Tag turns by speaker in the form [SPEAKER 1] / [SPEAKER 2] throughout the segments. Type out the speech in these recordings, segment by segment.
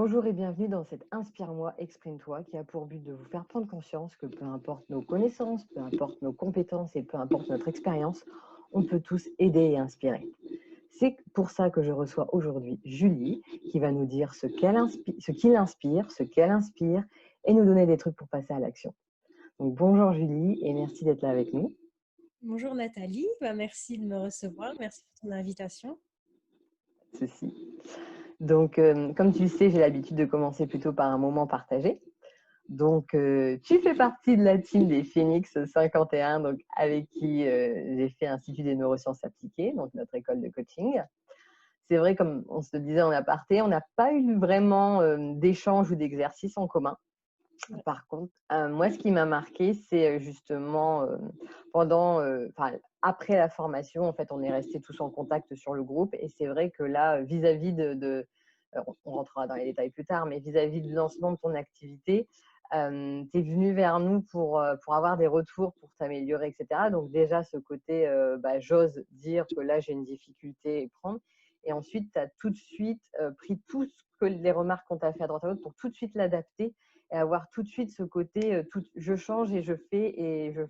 [SPEAKER 1] Bonjour et bienvenue dans cette Inspire-moi, exprime-toi qui a pour but de vous faire prendre conscience que peu importe nos connaissances, peu importe nos compétences et peu importe notre expérience, on peut tous aider et inspirer. C'est pour ça que je reçois aujourd'hui Julie qui va nous dire ce qui l'inspire, ce qu'elle inspire et nous donner des trucs pour passer à l'action. Donc bonjour Julie et merci d'être là avec nous.
[SPEAKER 2] Bonjour Nathalie, merci de me recevoir, merci pour ton invitation.
[SPEAKER 1] Ceci. Donc, comme tu le sais, j'ai l'habitude de commencer plutôt par un moment partagé. Donc, tu fais partie de la team des Phoenix 51, donc avec qui j'ai fait Institut des neurosciences appliquées, donc notre école de coaching. C'est vrai, comme on se le disait en aparté, on n'a pas eu vraiment d'échange ou d'exercice en commun.
[SPEAKER 2] Ouais.
[SPEAKER 1] Par contre, moi, ce qui m'a marqué, c'est justement après la formation, en fait, on est restés tous en contact sur le groupe. Et c'est vrai que là, vis-à-vis on rentrera dans les détails plus tard, mais vis-à-vis du lancement de ton activité, tu es venu vers nous pour avoir des retours, pour t'améliorer, etc. Donc déjà, ce côté, j'ose dire que là, j'ai une difficulté et prendre. Et ensuite, tu as tout de suite pris tout ce que les remarques qu'on t'a fait à droite à gauche pour tout de suite l'adapter et avoir tout de suite ce côté je change et je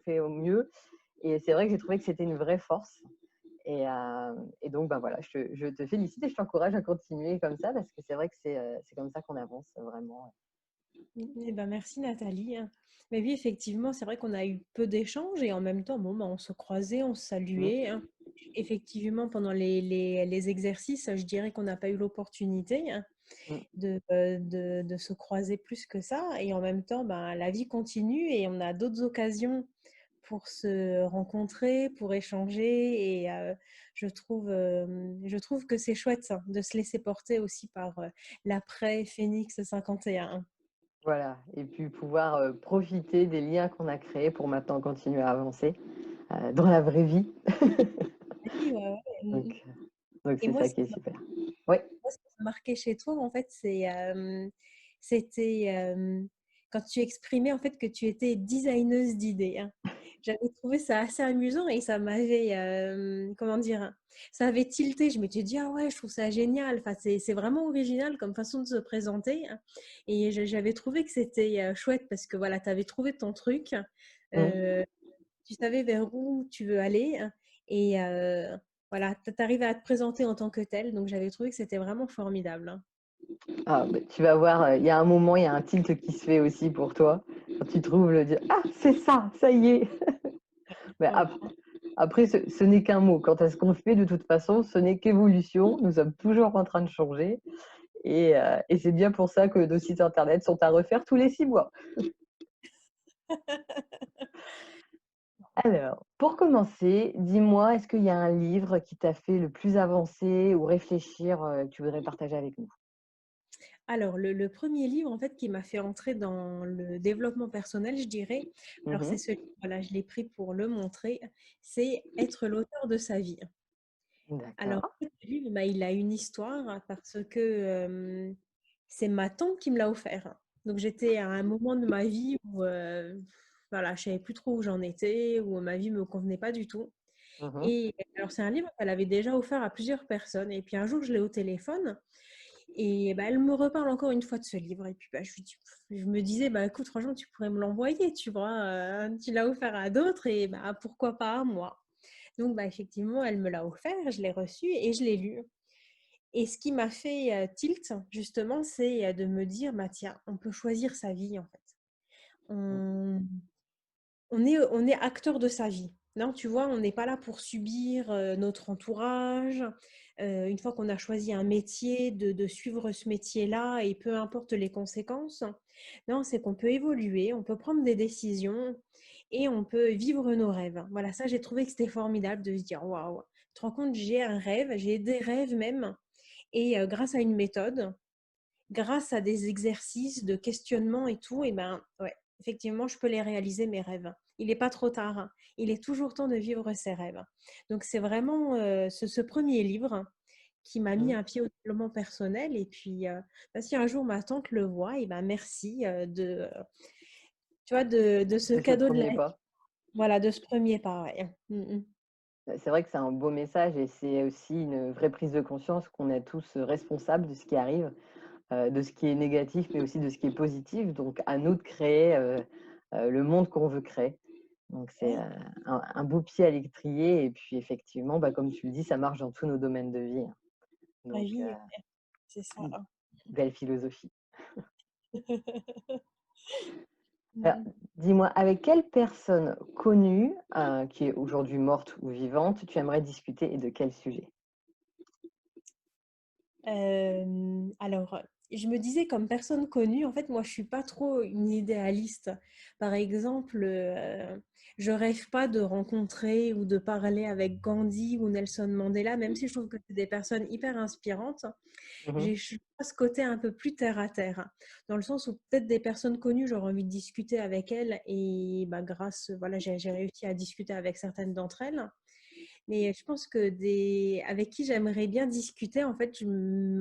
[SPEAKER 1] fais au mieux. Et c'est vrai que j'ai trouvé que c'était une vraie force. Et donc, voilà, je te félicite et je t'encourage à continuer comme ça parce que c'est vrai que c'est comme ça qu'on avance vraiment.
[SPEAKER 2] Merci Nathalie. Mais oui, effectivement, c'est vrai qu'on a eu peu d'échanges et en même temps, on se croisait, on se
[SPEAKER 1] Mm,
[SPEAKER 2] saluait, hein. Effectivement, pendant les exercices, je dirais qu'on n'a pas eu l'opportunité, hein,
[SPEAKER 1] mm.
[SPEAKER 2] de se croiser plus que ça. Et en même temps, la vie continue et on a d'autres occasions pour se rencontrer, pour échanger. Et je trouve que c'est chouette hein, de se laisser porter aussi par l'après Phoenix 51.
[SPEAKER 1] Voilà. Et puis pouvoir profiter des liens qu'on a créés pour maintenant continuer à avancer dans la vraie vie.
[SPEAKER 2] Oui, ouais, ouais.
[SPEAKER 1] Donc, donc
[SPEAKER 2] Et
[SPEAKER 1] c'est
[SPEAKER 2] moi,
[SPEAKER 1] ça qui est super. Oui.
[SPEAKER 2] ce qui m'a marqué chez toi, en fait, c'était quand tu exprimais en fait que tu étais designeuse d'idées, hein. J'avais trouvé ça assez amusant et ça m'avait, comment dire, hein, ça avait tilté. Je m'étais dit, ah ouais, je trouve ça génial. Enfin, c'est vraiment original comme façon de se présenter, hein. Et j'avais trouvé que c'était chouette parce que voilà, tu avais trouvé ton truc.
[SPEAKER 1] Mm.
[SPEAKER 2] euh, Tu savais vers où tu veux aller hein, et voilà, tu arrives à te présenter en tant que tel. Donc, j'avais trouvé que c'était vraiment formidable, hein.
[SPEAKER 1] Ah, tu vas voir, il y a un moment, il y a un tilt qui se fait aussi pour toi. Quand tu trouves le dire, ah, c'est ça y est. Mais
[SPEAKER 2] Ouais.
[SPEAKER 1] après, ce n'est qu'un mot. Quant à ce qu'on fait, de toute façon, ce n'est qu'évolution. Nous sommes toujours en train de changer. Et c'est bien pour ça que nos sites internet sont à refaire tous les 6 mois. Alors, pour commencer, dis-moi, est-ce qu'il y a un livre qui t'a fait le plus avancer ou réfléchir, que tu voudrais partager avec nous?
[SPEAKER 2] Alors, le premier livre, en fait, qui m'a fait entrer dans le développement personnel, je dirais, alors c'est
[SPEAKER 1] Mhm.
[SPEAKER 2] celui, voilà, je l'ai pris pour le montrer, c'est Être l'auteur de sa vie. Alors,
[SPEAKER 1] D'accord.
[SPEAKER 2] en fait, ce livre, il a une histoire hein, parce que c'est ma tante qui me l'a offert. Donc, j'étais à un moment de ma vie où voilà, je savais plus trop où j'en étais, où ma vie me convenait pas du tout.
[SPEAKER 1] Mhm.
[SPEAKER 2] Et alors, c'est un livre qu'elle avait déjà offert à plusieurs personnes. Et puis, un jour, je l'ai au téléphone et elle me reparle encore une fois de ce livre. Et puis, je me disais, écoute, franchement, tu pourrais me l'envoyer, tu vois. Tu l'as offert à d'autres et pourquoi pas à moi. Donc, effectivement, elle me l'a offert, je l'ai reçu et je l'ai lu. Et ce qui m'a fait tilt, justement, c'est de me dire, tiens, on peut choisir sa vie, en fait. On, on est acteur de sa vie. Non, tu vois, on n'est pas là pour subir notre entourage. Une fois qu'on a choisi un métier, de suivre ce métier-là et peu importe les conséquences. Non, c'est qu'on peut évoluer, on peut prendre des décisions et on peut vivre nos rêves. Voilà, ça, j'ai trouvé que c'était formidable de se dire, waouh, tu te rends compte, j'ai un rêve, j'ai des rêves même. Et grâce à une méthode, grâce à des exercices de questionnement et tout, et ouais, effectivement, je peux les réaliser, mes rêves. Il n'est pas trop tard, hein. Il est toujours temps de vivre ses rêves. Donc, c'est vraiment ce premier livre qui m'a mis
[SPEAKER 1] Mhm.
[SPEAKER 2] un pied au développement personnel. Et puis, si un jour ma tante le voit, et merci tu vois, de ce
[SPEAKER 1] C'est ce
[SPEAKER 2] cadeau de la
[SPEAKER 1] premier
[SPEAKER 2] vie.
[SPEAKER 1] pas.
[SPEAKER 2] Voilà, de ce premier pas. Ouais.
[SPEAKER 1] C'est vrai que c'est un beau message et c'est aussi une vraie prise de conscience qu'on est tous responsables de ce qui arrive. de ce qui est négatif, mais aussi de ce qui est positif. Donc, à nous de créer le monde qu'on veut créer. Donc, c'est
[SPEAKER 2] Ouais,
[SPEAKER 1] un beau pied à l'étrier. Et puis, effectivement, bah, comme tu le dis, ça marche dans tous nos domaines de vie, hein.
[SPEAKER 2] bah
[SPEAKER 1] Donc,
[SPEAKER 2] oui, ouais, c'est ça.
[SPEAKER 1] belle philosophie. Alors,
[SPEAKER 2] Mm.
[SPEAKER 1] dis-moi, avec quelle personne connue, qui est aujourd'hui morte ou vivante, tu aimerais discuter et de quel sujet?
[SPEAKER 2] Alors, je me disais comme personne connue, en fait, moi, je suis pas trop une idéaliste. Par exemple, je rêve pas de rencontrer ou de parler avec Gandhi ou Nelson Mandela, même si je trouve que c'est des personnes hyper inspirantes.
[SPEAKER 1] Mmh.
[SPEAKER 2] Je suis pas ce côté un peu plus terre à terre, dans le sens où peut-être des personnes connues, j'aurais envie de discuter avec elles et bah, voilà, j'ai réussi à discuter avec certaines d'entre elles. Mais je pense que avec qui j'aimerais bien discuter, en fait,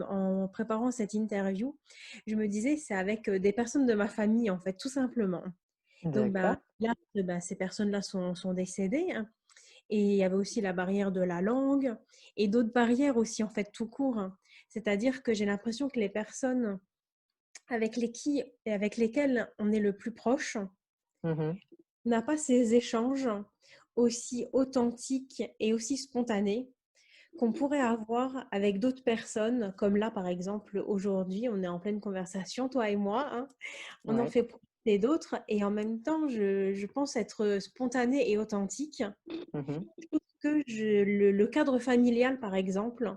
[SPEAKER 2] en préparant cette interview, je me disais, c'est avec des personnes de ma famille, en fait, tout simplement. Donc, bah,
[SPEAKER 1] D'accord.
[SPEAKER 2] là, bah, ces personnes-là sont décédées, hein. Et il y avait aussi la barrière de la langue et d'autres barrières aussi, en fait, tout court, hein. C'est-à-dire que j'ai l'impression que les personnes avec lesquelles on est le plus proche
[SPEAKER 1] Mmh.
[SPEAKER 2] n'a pas ces échanges aussi authentiques et aussi spontanés qu'on pourrait avoir avec d'autres personnes, comme là par exemple aujourd'hui, on est en pleine conversation, toi et moi, hein. On en
[SPEAKER 1] Ouais.
[SPEAKER 2] fait profiter d'autres et en même temps, je pense être spontanée et authentique.
[SPEAKER 1] Mmh.
[SPEAKER 2] Chose que le cadre familial, par exemple,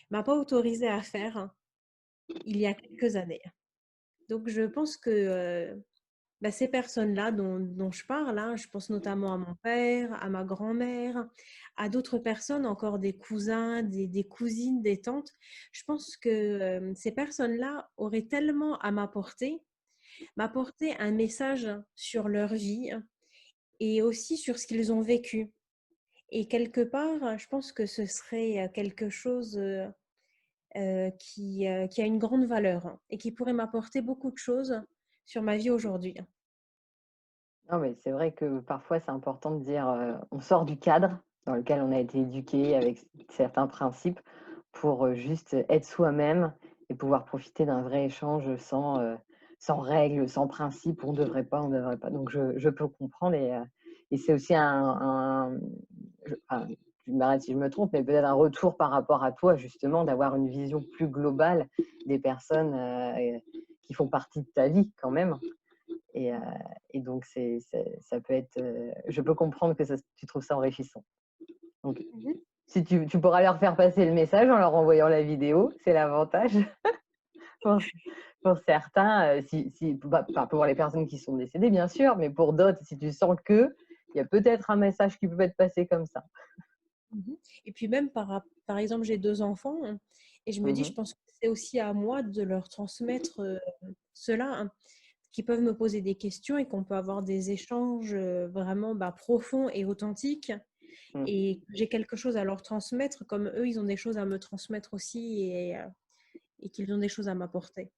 [SPEAKER 2] m'a pas autorisé à faire il y a quelques années. Donc je pense que bah, ces personnes-là dont je parle, hein, je pense notamment à mon père, à ma grand-mère, à d'autres personnes, encore des cousins, des cousines, des tantes. Je pense que ces personnes-là auraient tellement à m'apporter un message sur leur vie et aussi sur ce qu'ils ont vécu. Et quelque part, je pense que ce serait quelque chose qui a une grande valeur, hein, et qui pourrait m'apporter beaucoup de choses sur ma vie aujourd'hui.
[SPEAKER 1] Non, mais c'est vrai que parfois, c'est important de dire, on sort du cadre dans lequel on a été éduqué avec certains principes pour, juste être soi-même et pouvoir profiter d'un vrai échange sans règles, sans principes, on devrait pas, on devrait pas. Donc je peux comprendre et c'est aussi enfin, tu m'arrêtes si je me trompe, mais peut-être un retour par rapport à toi justement, d'avoir une vision plus globale des personnes, qui font partie de ta vie quand même. Et, heu et donc ça peut être, je peux comprendre que tu trouves ça enrichissant. Donc
[SPEAKER 2] Mhm.
[SPEAKER 1] si tu pourras leur faire passer le message en leur envoyant la vidéo, c'est l'avantage pour pour certains, si bah, pas pour les personnes qui sont décédées bien sûr, mais pour d'autres, si tu sens qu'il y a peut-être un message qui peut être passé comme ça.
[SPEAKER 2] Mhm. Et puis même par exemple, j'ai deux enfants, hein, et je me dis, je
[SPEAKER 1] Mmh.
[SPEAKER 2] pense que c'est aussi à moi de leur transmettre cela, hein, qui peuvent me poser des questions et qu'on peut avoir des échanges vraiment bah, profonds et authentiques.
[SPEAKER 1] Mmh.
[SPEAKER 2] Et que j'ai quelque chose à leur transmettre, comme eux, ils ont des choses à me transmettre aussi et qu'ils ont des choses à m'apporter.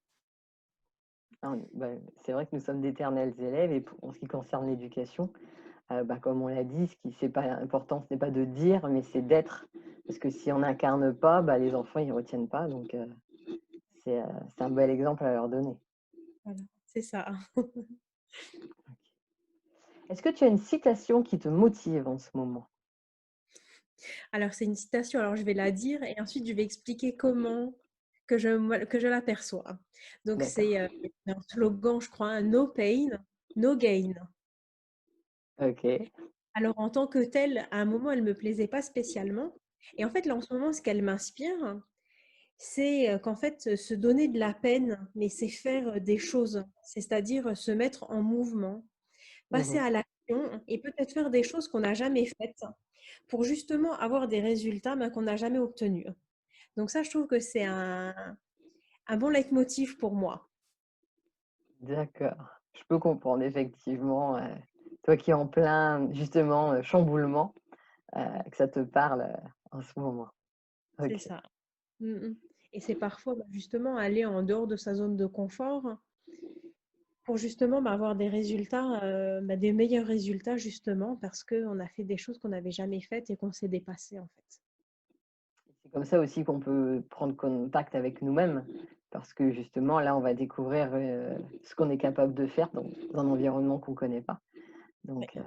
[SPEAKER 1] Ah, bah, c'est vrai que nous sommes d'éternels élèves et en ce qui concerne l'éducation, bah, comme on l'a dit, ce qui c'est pas important, ce n'est pas de dire, mais c'est d'être. Parce que si on n'incarne pas, bah, les enfants, ils retiennent pas, donc c'est un bel exemple à leur donner.
[SPEAKER 2] Voilà, c'est ça.
[SPEAKER 1] Est-ce que tu as une citation qui te motive en ce moment?
[SPEAKER 2] Alors, c'est une citation, alors je vais la dire et ensuite je vais expliquer comment que je l'aperçois. Donc, c'est
[SPEAKER 1] D'accord.
[SPEAKER 2] un slogan, je crois, hein, No pain, no gain.
[SPEAKER 1] OK.
[SPEAKER 2] Alors, en tant que telle, à un moment, elle me plaisait pas spécialement. Et en fait, là, en ce moment, ce qu'elle m'inspire, c'est qu'en fait, se donner de la peine, mais c'est faire des choses. C'est-à-dire se mettre en mouvement, passer
[SPEAKER 1] Mmh.
[SPEAKER 2] à l'action et peut-être faire des choses qu'on n'a jamais faites pour justement avoir des résultats mais qu'on n'a jamais obtenus. Donc ça, je trouve que c'est un bon leitmotiv pour moi.
[SPEAKER 1] D'accord. Je peux comprendre effectivement, toi qui es en plein justement, chamboulement, que ça te parle, en ce moment.
[SPEAKER 2] C'est
[SPEAKER 1] OK.
[SPEAKER 2] ça. Mm, mm. Et c'est parfois bah, justement aller en dehors de sa zone de confort pour justement bah, avoir des résultats, bah, des meilleurs résultats justement parce qu'on a fait des choses qu'on n'avait jamais faites et qu'on s'est dépassé en fait.
[SPEAKER 1] C'est comme ça aussi qu'on peut prendre contact avec nous-mêmes. parce que justement, là, on va découvrir ce qu'on est capable de faire dans un environnement qu'on ne connaît pas.
[SPEAKER 2] Ouais.
[SPEAKER 1] Donc,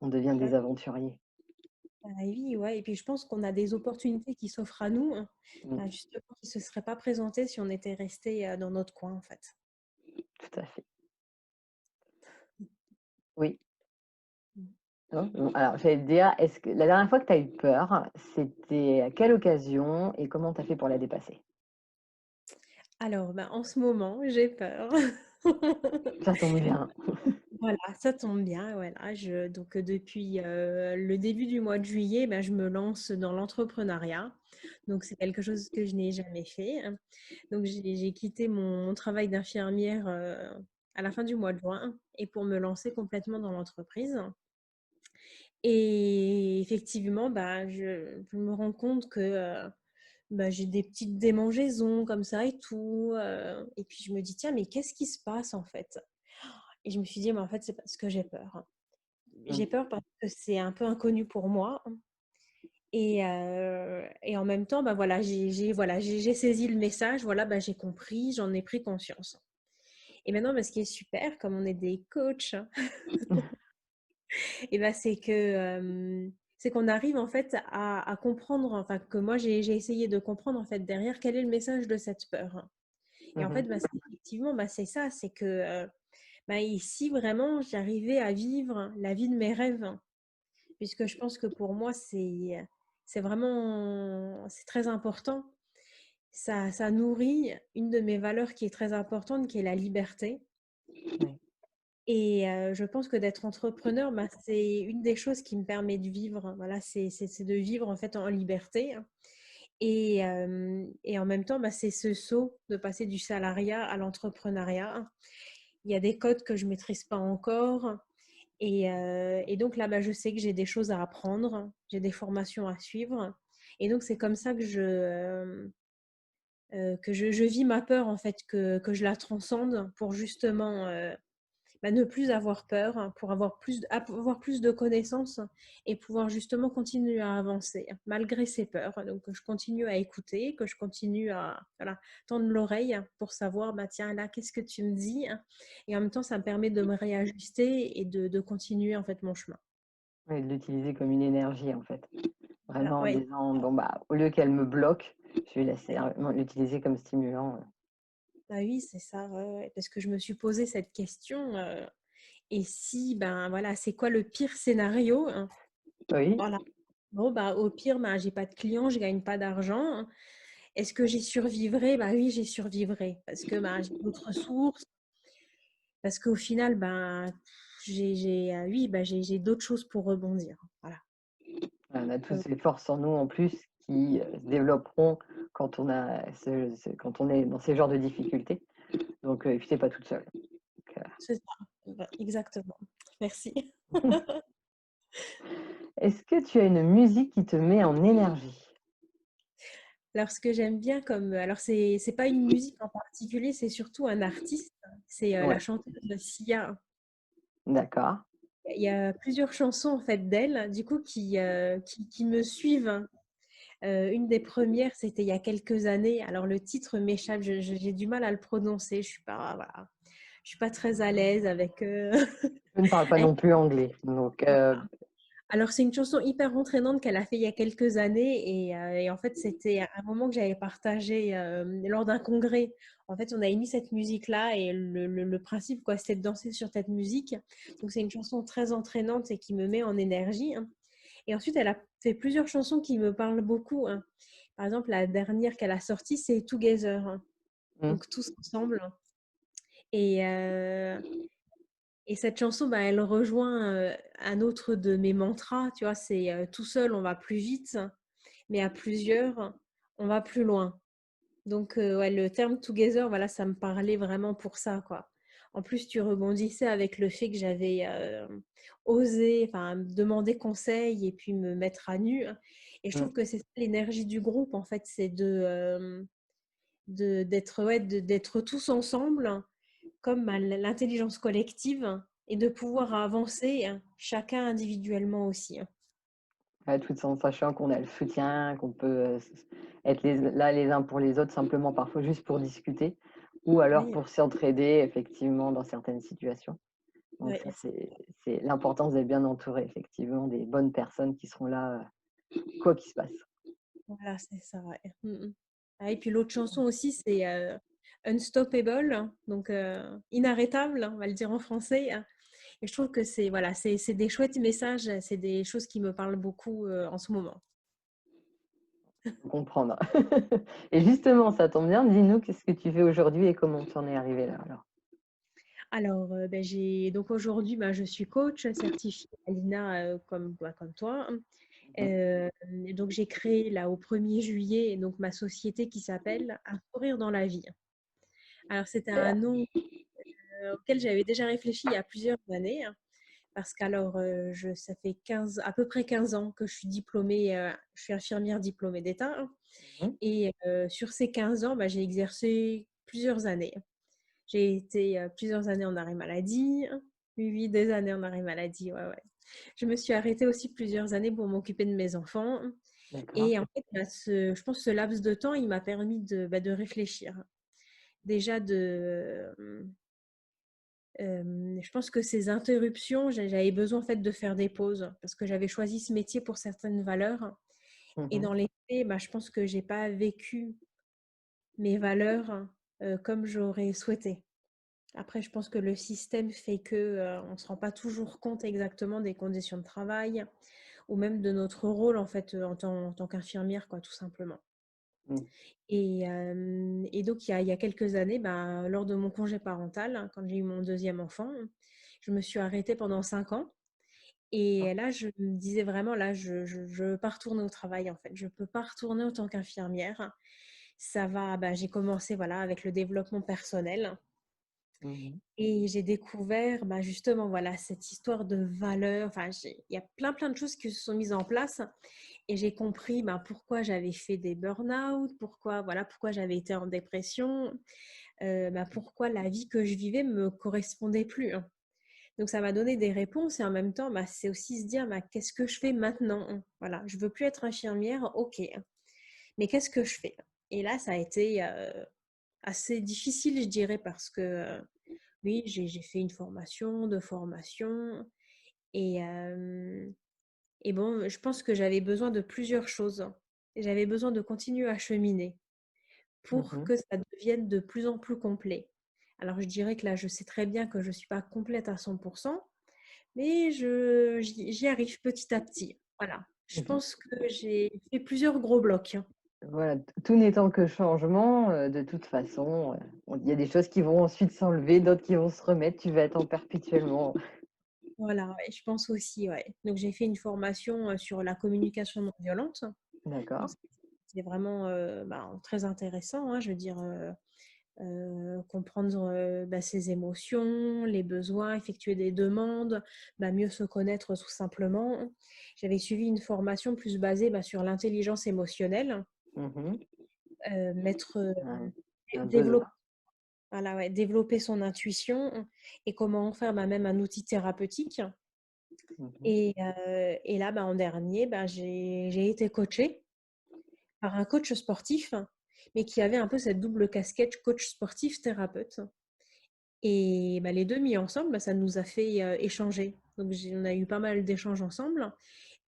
[SPEAKER 1] on devient
[SPEAKER 2] Ouais.
[SPEAKER 1] des aventuriers.
[SPEAKER 2] Ah oui, ouais, et puis je pense qu'on a des opportunités qui s'offrent à nous, hein,
[SPEAKER 1] Mm,
[SPEAKER 2] justement, qui ne se seraient pas présentées si on était resté dans notre coin, en fait.
[SPEAKER 1] tout à fait. Oui.
[SPEAKER 2] Mm.
[SPEAKER 1] Non, non. Alors, j'allais te dire, est-ce que la dernière fois que tu as eu peur, c'était à quelle occasion et comment tu as fait pour la dépasser?
[SPEAKER 2] Alors, ben, en ce moment, j'ai peur.
[SPEAKER 1] Ça tombe bien.
[SPEAKER 2] Voilà, ça tombe bien, voilà. Donc, depuis le début du mois de juillet, ben, je me lance dans l'entrepreneuriat. Donc, c'est quelque chose que je n'ai jamais fait, hein. Donc, j'ai quitté mon travail d'infirmière à la fin du mois de juin et pour me lancer complètement dans l'entreprise. Et effectivement, bah, je me rends compte que bah, j'ai des petites démangeaisons comme ça et tout. Et puis, je me dis, tiens, mais qu'est-ce qui se passe en fait? Et je me suis dit, mais en fait, c'est parce que j'ai peur.
[SPEAKER 1] Mm,
[SPEAKER 2] J'ai peur parce que c'est un peu inconnu pour moi. Et en même temps, bah, voilà, voilà, j'ai saisi le message, voilà, bah, j'ai compris, j'en ai pris conscience. Et maintenant, bah, ce qui est super, comme on est des coachs, et bah, c'est qu'on arrive en fait à comprendre, enfin que moi j'ai essayé de comprendre en fait derrière quel est le message de cette peur. Et en fait,
[SPEAKER 1] mhm.
[SPEAKER 2] bah, effectivement, bah, c'est ça, c'est que bah, ici vraiment j'arrivais à vivre la vie de mes rêves, puisque je pense que pour moi c'est vraiment c'est très important. Ça nourrit une de mes valeurs qui est très importante, qui est la liberté.
[SPEAKER 1] Ouais.
[SPEAKER 2] Et je pense que d'être entrepreneur, bah, c'est une des choses qui me permet de vivre. Voilà, c'est de vivre en fait en liberté. Et en même temps, bah, c'est ce saut de passer du salariat à l'entrepreneuriat. Il y a des codes que je ne maîtrise pas encore. Et donc là, bah, je sais que j'ai des choses à apprendre, j'ai des formations à suivre. Et donc, c'est comme ça que je vis ma peur, en fait, que je la transcende pour justement bah, ne plus avoir peur, hein, pour avoir plus de connaissances et pouvoir justement continuer à avancer malgré ces peurs. Donc, que je continue à écouter, que je continue à voilà, tendre l'oreille pour savoir, bah, tiens, là, qu'est-ce que tu me dis? Et en même temps, ça me permet de me réajuster et de continuer en fait mon chemin.
[SPEAKER 1] Ouais, de l'utiliser comme une énergie, en fait.
[SPEAKER 2] Voilà,
[SPEAKER 1] Vraiment en
[SPEAKER 2] ouais.
[SPEAKER 1] disant, bon, bah, au lieu qu'elle me bloque, je vais vraiment l'utiliser comme stimulant.
[SPEAKER 2] Bah oui, c'est ça, ouais, ouais. Parce que je me suis posé cette question. Et si, ben voilà, c'est quoi le pire scénario, hein?
[SPEAKER 1] Oui.
[SPEAKER 2] Voilà. Bon, bah, au pire, ben, j'ai pas de clients, je gagne pas d'argent. Est-ce que j'y survivrai? Bah oui, j'y survivrai parce que ben, j'ai d'autres ressources, parce qu'au final, ben, oui, ben, j'ai d'autres choses pour rebondir. Voilà.
[SPEAKER 1] On a tous
[SPEAKER 2] Euh,
[SPEAKER 1] ces forces en nous en plus qui se développeront quand on quand on est dans ces genres de difficultés. Donc, et puis t'es pas toute seule. Donc,
[SPEAKER 2] c'est ça, exactement. Merci.
[SPEAKER 1] est-ce que tu as une musique qui te met en énergie?
[SPEAKER 2] Alors, ce que j'aime bien alors c'est pas une musique en particulier, c'est surtout un artiste. C'est la
[SPEAKER 1] Ouais,
[SPEAKER 2] chanteuse Sia.
[SPEAKER 1] d'accord.
[SPEAKER 2] Il y a plusieurs chansons en fait d'elle, du coup, qui me suivent. Une des premières, c'était il y a quelques années. Alors le titre m'échappe, j'ai du mal à le prononcer. Voilà, je suis pas très à l'aise avec.
[SPEAKER 1] Je ne parle pas
[SPEAKER 2] avec-
[SPEAKER 1] non plus anglais. Donc,
[SPEAKER 2] Alors c'est une chanson hyper entraînante qu'elle a fait il y a quelques années et en fait c'était un moment que j'avais partagé lors d'un congrès. En fait, on avait mis cette musique-là et le principe quoi, c'était de danser sur cette musique. Donc c'est une chanson très entraînante et qui me met en énergie, hein. Et ensuite, elle a fait plusieurs chansons qui me parlent beaucoup, hein. Par exemple, la dernière qu'elle a sortie, c'est Together, hein.
[SPEAKER 1] hmm,
[SPEAKER 2] Donc tous ensemble. Et, euh, et cette chanson, bah, elle rejoint un autre de mes mantras, tu vois, c'est tout seul, on va plus vite, mais à plusieurs, on va plus loin. Donc, ouais, le terme together, voilà, ça me parlait vraiment pour ça, quoi. En plus, tu rebondissais avec le fait que j'avais osé, enfin, demander conseil et puis me mettre à nu. Et je
[SPEAKER 1] hmm.
[SPEAKER 2] trouve que c'est ça l'énergie du groupe, en fait, c'est d'être ouais, d'être tous ensemble, comme l'intelligence collective, et de pouvoir avancer, chacun individuellement aussi.
[SPEAKER 1] Ouais, tout en sachant qu'on a le soutien, qu'on peut, être là les uns pour les autres, simplement parfois juste pour discuter ou alors
[SPEAKER 2] Oui,
[SPEAKER 1] pour s'entraider effectivement dans certaines situations. Donc
[SPEAKER 2] ouais,
[SPEAKER 1] ça,
[SPEAKER 2] c'est
[SPEAKER 1] c'est l'importance d'être bien entouré effectivement des bonnes personnes qui seront là, quoi qu'il se passe.
[SPEAKER 2] voilà, c'est ça, ouais. Ah et puis l'autre chanson aussi, c'est, Unstoppable, hein, donc inarrêtable, on va le dire en français, hein. Et je trouve que c'est voilà, c'est des chouettes messages, c'est des choses qui me parlent beaucoup, en ce moment.
[SPEAKER 1] Faut comprendre. Et justement, ça tombe bien, dis-nous qu'est-ce que tu fais aujourd'hui et comment tu en es arrivé là alors?
[SPEAKER 2] Alors, j'ai donc aujourd'hui, je suis coach certifiée Alina, comme toi, hein.
[SPEAKER 1] Mmh.
[SPEAKER 2] Et donc j'ai créé là au 1er juillet donc ma société qui s'appelle Un sourire dans la vie. Alors c'était un
[SPEAKER 1] Super.
[SPEAKER 2] nom, auquel j'avais déjà réfléchi il y a plusieurs années, hein, parce qu'alors, ça fait 15 à peu près 15 ans que je suis diplômée, je suis infirmière diplômée d'État, hein,
[SPEAKER 1] Mmh.
[SPEAKER 2] et sur ces 15 ans, j'ai exercé plusieurs années. J'ai été, plusieurs années en arrêt maladie. Oui, oui, des années en arrêt maladie, ouais, ouais. Je me suis arrêtée aussi plusieurs années pour m'occuper de mes enfants
[SPEAKER 1] D'accord.
[SPEAKER 2] et en fait, je pense que ce laps de temps, il m'a permis de réfléchir. Déjà je pense que ces interruptions, j'avais besoin en fait de faire des pauses parce que j'avais choisi ce métier pour certaines valeurs et
[SPEAKER 1] Mmh.
[SPEAKER 2] dans les faits, je pense que j'ai pas vécu mes valeurs, comme j'aurais souhaité. Après, je pense que le système fait que, on ne se rend pas toujours compte exactement des conditions de travail ou même de notre rôle en fait, en tant qu'infirmière quoi, tout simplement.
[SPEAKER 1] Mmh.
[SPEAKER 2] Et donc il y a quelques années, lors de mon congé parental, hein, quand j'ai eu mon deuxième enfant, je me suis arrêtée pendant 5 ans
[SPEAKER 1] Ah.
[SPEAKER 2] et là, je me disais vraiment: «Là, je veux pas retourner au travail, en fait. Je peux pas retourner en tant qu'infirmière». J'ai commencé, voilà, avec le développement personnel.
[SPEAKER 1] Mmh.
[SPEAKER 2] Et j'ai découvert, justement, voilà, cette histoire de valeur. Enfin, il y a plein, plein de choses qui se sont mises en place et j'ai compris pourquoi j'avais fait des burn-out, pourquoi j'avais été en dépression, pourquoi la vie que je vivais me correspondait plus, hein. Donc, ça m'a donné des réponses et en même temps, c'est aussi se dire, qu'est-ce que je fais maintenant, hein. Voilà, je veux plus être infirmière, ok, hein. Mais qu'est-ce que je fais? Et là, ça a été assez difficile, je dirais, parce que oui, j'ai fait une formation, 2 formations et hem et bon, je pense que j'avais besoin de plusieurs choses. J'avais besoin de continuer à cheminer pour
[SPEAKER 1] Mmh.
[SPEAKER 2] que ça devienne de plus en plus complet. Alors je dirais que là, je sais très bien que je ne suis pas complète à 100%, mais j'y arrive petit à petit. Voilà. Je pense que j'ai fait plusieurs gros blocs, hein.
[SPEAKER 1] Voilà, tout n'étant que changement, de toute façon, il y a des choses qui vont ensuite s'enlever, d'autres qui vont se remettre, tu vas être en perpétuellement
[SPEAKER 2] Voilà, ouais, je pense aussi, ouais. Donc j'ai fait une formation, sur la communication non violente. Donc
[SPEAKER 1] d'accord.
[SPEAKER 2] c'est vraiment, très intéressant, hein. Je veux dire, comprendre, ses émotions, les besoins, effectuer des demandes, mieux se connaître tout simplement. J'avais suivi une formation plus basée, sur l'intelligence émotionnelle,
[SPEAKER 1] Mmh.
[SPEAKER 2] mettre,
[SPEAKER 1] Un un
[SPEAKER 2] développer
[SPEAKER 1] besoin.
[SPEAKER 2] voilà, ouais, développer son intuition et comment en faire, même un outil thérapeutique.
[SPEAKER 1] Mmh.
[SPEAKER 2] Et là, en dernier, j'ai été coachée par un coach sportif, mais qui avait un peu cette double casquette coach sportif thérapeute. Et les 2 mis ensemble, ça nous a fait, échanger. Donc on a eu pas mal d'échanges ensemble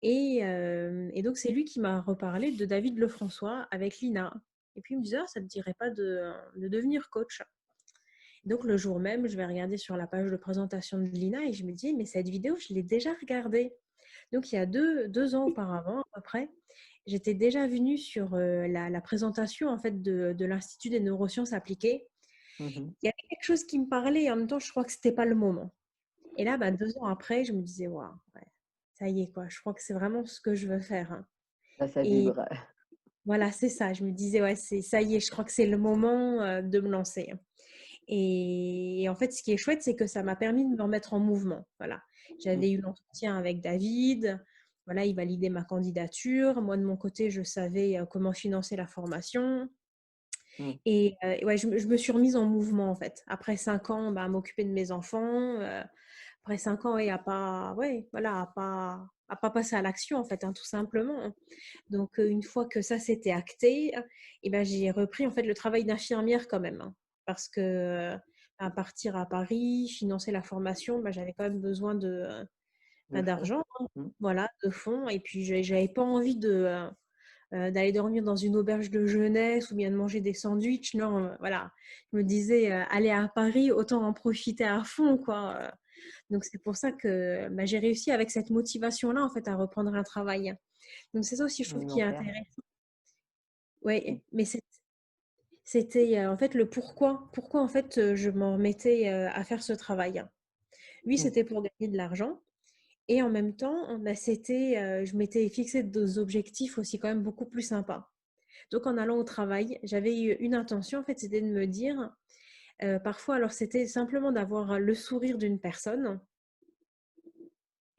[SPEAKER 2] et donc c'est lui qui m'a reparlé de David Lefrançois avec Lina. Et puis il me disait: «Ah, ça te dirait pas de devenir coach?» Donc le jour même, je vais regarder sur la page de présentation de Lina et je me dis: «Mais cette vidéo, je l'ai déjà regardée». Donc il y a deux ans auparavant, à peu près, j'étais déjà venue sur, la présentation en fait de l'Institut des neurosciences appliquées.
[SPEAKER 1] Mmh.
[SPEAKER 2] Il y avait quelque chose qui me parlait et en même temps, je crois que c'était pas le moment. Et là, 2 ans après, je me disais: «Waouh, ouais, ça y est quoi, je crois que c'est vraiment ce que je veux faire, hein».
[SPEAKER 1] Là, ça
[SPEAKER 2] Et
[SPEAKER 1] vibre.
[SPEAKER 2] voilà, c'est ça. Je me disais: «Ouais, c'est ça y est, je crois que c'est le moment, de me lancer». Et en fait, ce qui est chouette, c'est que ça m'a permis de me remettre en mouvement. Voilà.
[SPEAKER 1] Mmh.
[SPEAKER 2] J'avais eu l'entretien avec David. Voilà, il validait ma candidature. Moi, de mon côté, je savais, comment financer la formation.
[SPEAKER 1] Mmh.
[SPEAKER 2] Et ouais, je me suis remise en mouvement, en fait. Après 5 ans, à m'occuper de mes enfants, après 5 ans, ouais, à pas ouais, voilà, à pas à pas passer à l'action, en fait, hein, tout simplement. Donc, une fois que ça s'était acté, et ben, j'ai repris en fait le travail d'infirmière quand même, hein, parce que à partir à Paris, financer la formation, ben, j'avais quand même besoin
[SPEAKER 1] de fond.
[SPEAKER 2] d'argent, hein,
[SPEAKER 1] Mmh.
[SPEAKER 2] voilà, de fonds. Et puis, j'avais pas envie d'aller dormir dans une auberge de jeunesse ou bien de manger des sandwichs. Non, voilà. Je me disais, aller à Paris, autant en profiter à fond, quoi. Donc, c'est pour ça que bah, j'ai réussi avec cette motivation-là, en fait, à reprendre un travail. Donc, c'est ça aussi, je trouve, qui est
[SPEAKER 1] Alimentaire.
[SPEAKER 2] intéressant.
[SPEAKER 1] Mmh.
[SPEAKER 2] Oui, mais c'était en fait le pourquoi. Pourquoi, en fait, je m'en remettais à faire ce travail. Oui,
[SPEAKER 1] Mmh.
[SPEAKER 2] c'était pour gagner de l'argent. Et en même temps, bah, je m'étais fixé des objectifs aussi quand même beaucoup plus sympas. Donc, en allant au travail, j'avais eu une intention, en fait, c'était de me dire, parfois, alors c'était simplement d'avoir le sourire d'une personne.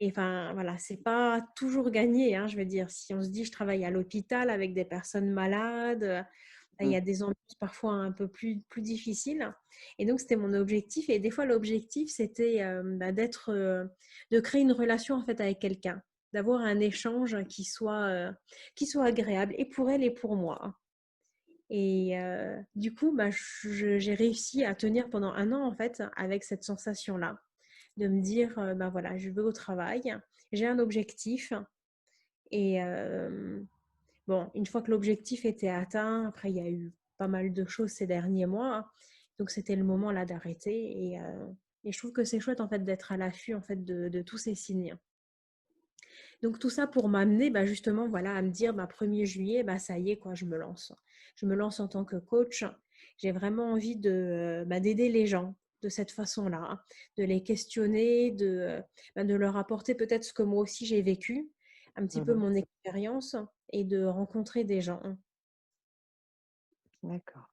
[SPEAKER 2] Et enfin, voilà, c'est pas toujours gagné, hein, je veux dire. Si on se dit, je travaille à l'hôpital avec des personnes malades, il y
[SPEAKER 1] Mmh.
[SPEAKER 2] a des ambiances parfois un peu plus difficiles. Et donc, c'était mon objectif. Et des fois, l'objectif, c'était bah, de créer une relation en fait avec quelqu'un, d'avoir un échange qui soit agréable et pour elle et pour moi. Et du coup, bah, j'ai réussi à tenir pendant un an en fait avec cette sensation-là, de me dire, bah voilà, je vais au travail, j'ai un objectif. Et bon, une fois que l'objectif était atteint, après il y a eu pas mal de choses ces derniers mois, donc c'était le moment là d'arrêter. Et je trouve que c'est chouette en fait d'être à l'affût en fait de tous ces signes. Donc tout ça pour m'amener bah, justement voilà, à me dire bah, 1er juillet, bah, ça y est, quoi, je me lance. Je me lance en tant que coach. J'ai vraiment envie bah, d'aider les gens de cette façon-là, hein, de les questionner, bah, de leur apporter peut-être ce que moi aussi j'ai vécu, un petit peu
[SPEAKER 1] Mmh.
[SPEAKER 2] mon expérience et de rencontrer des gens.
[SPEAKER 1] D'accord.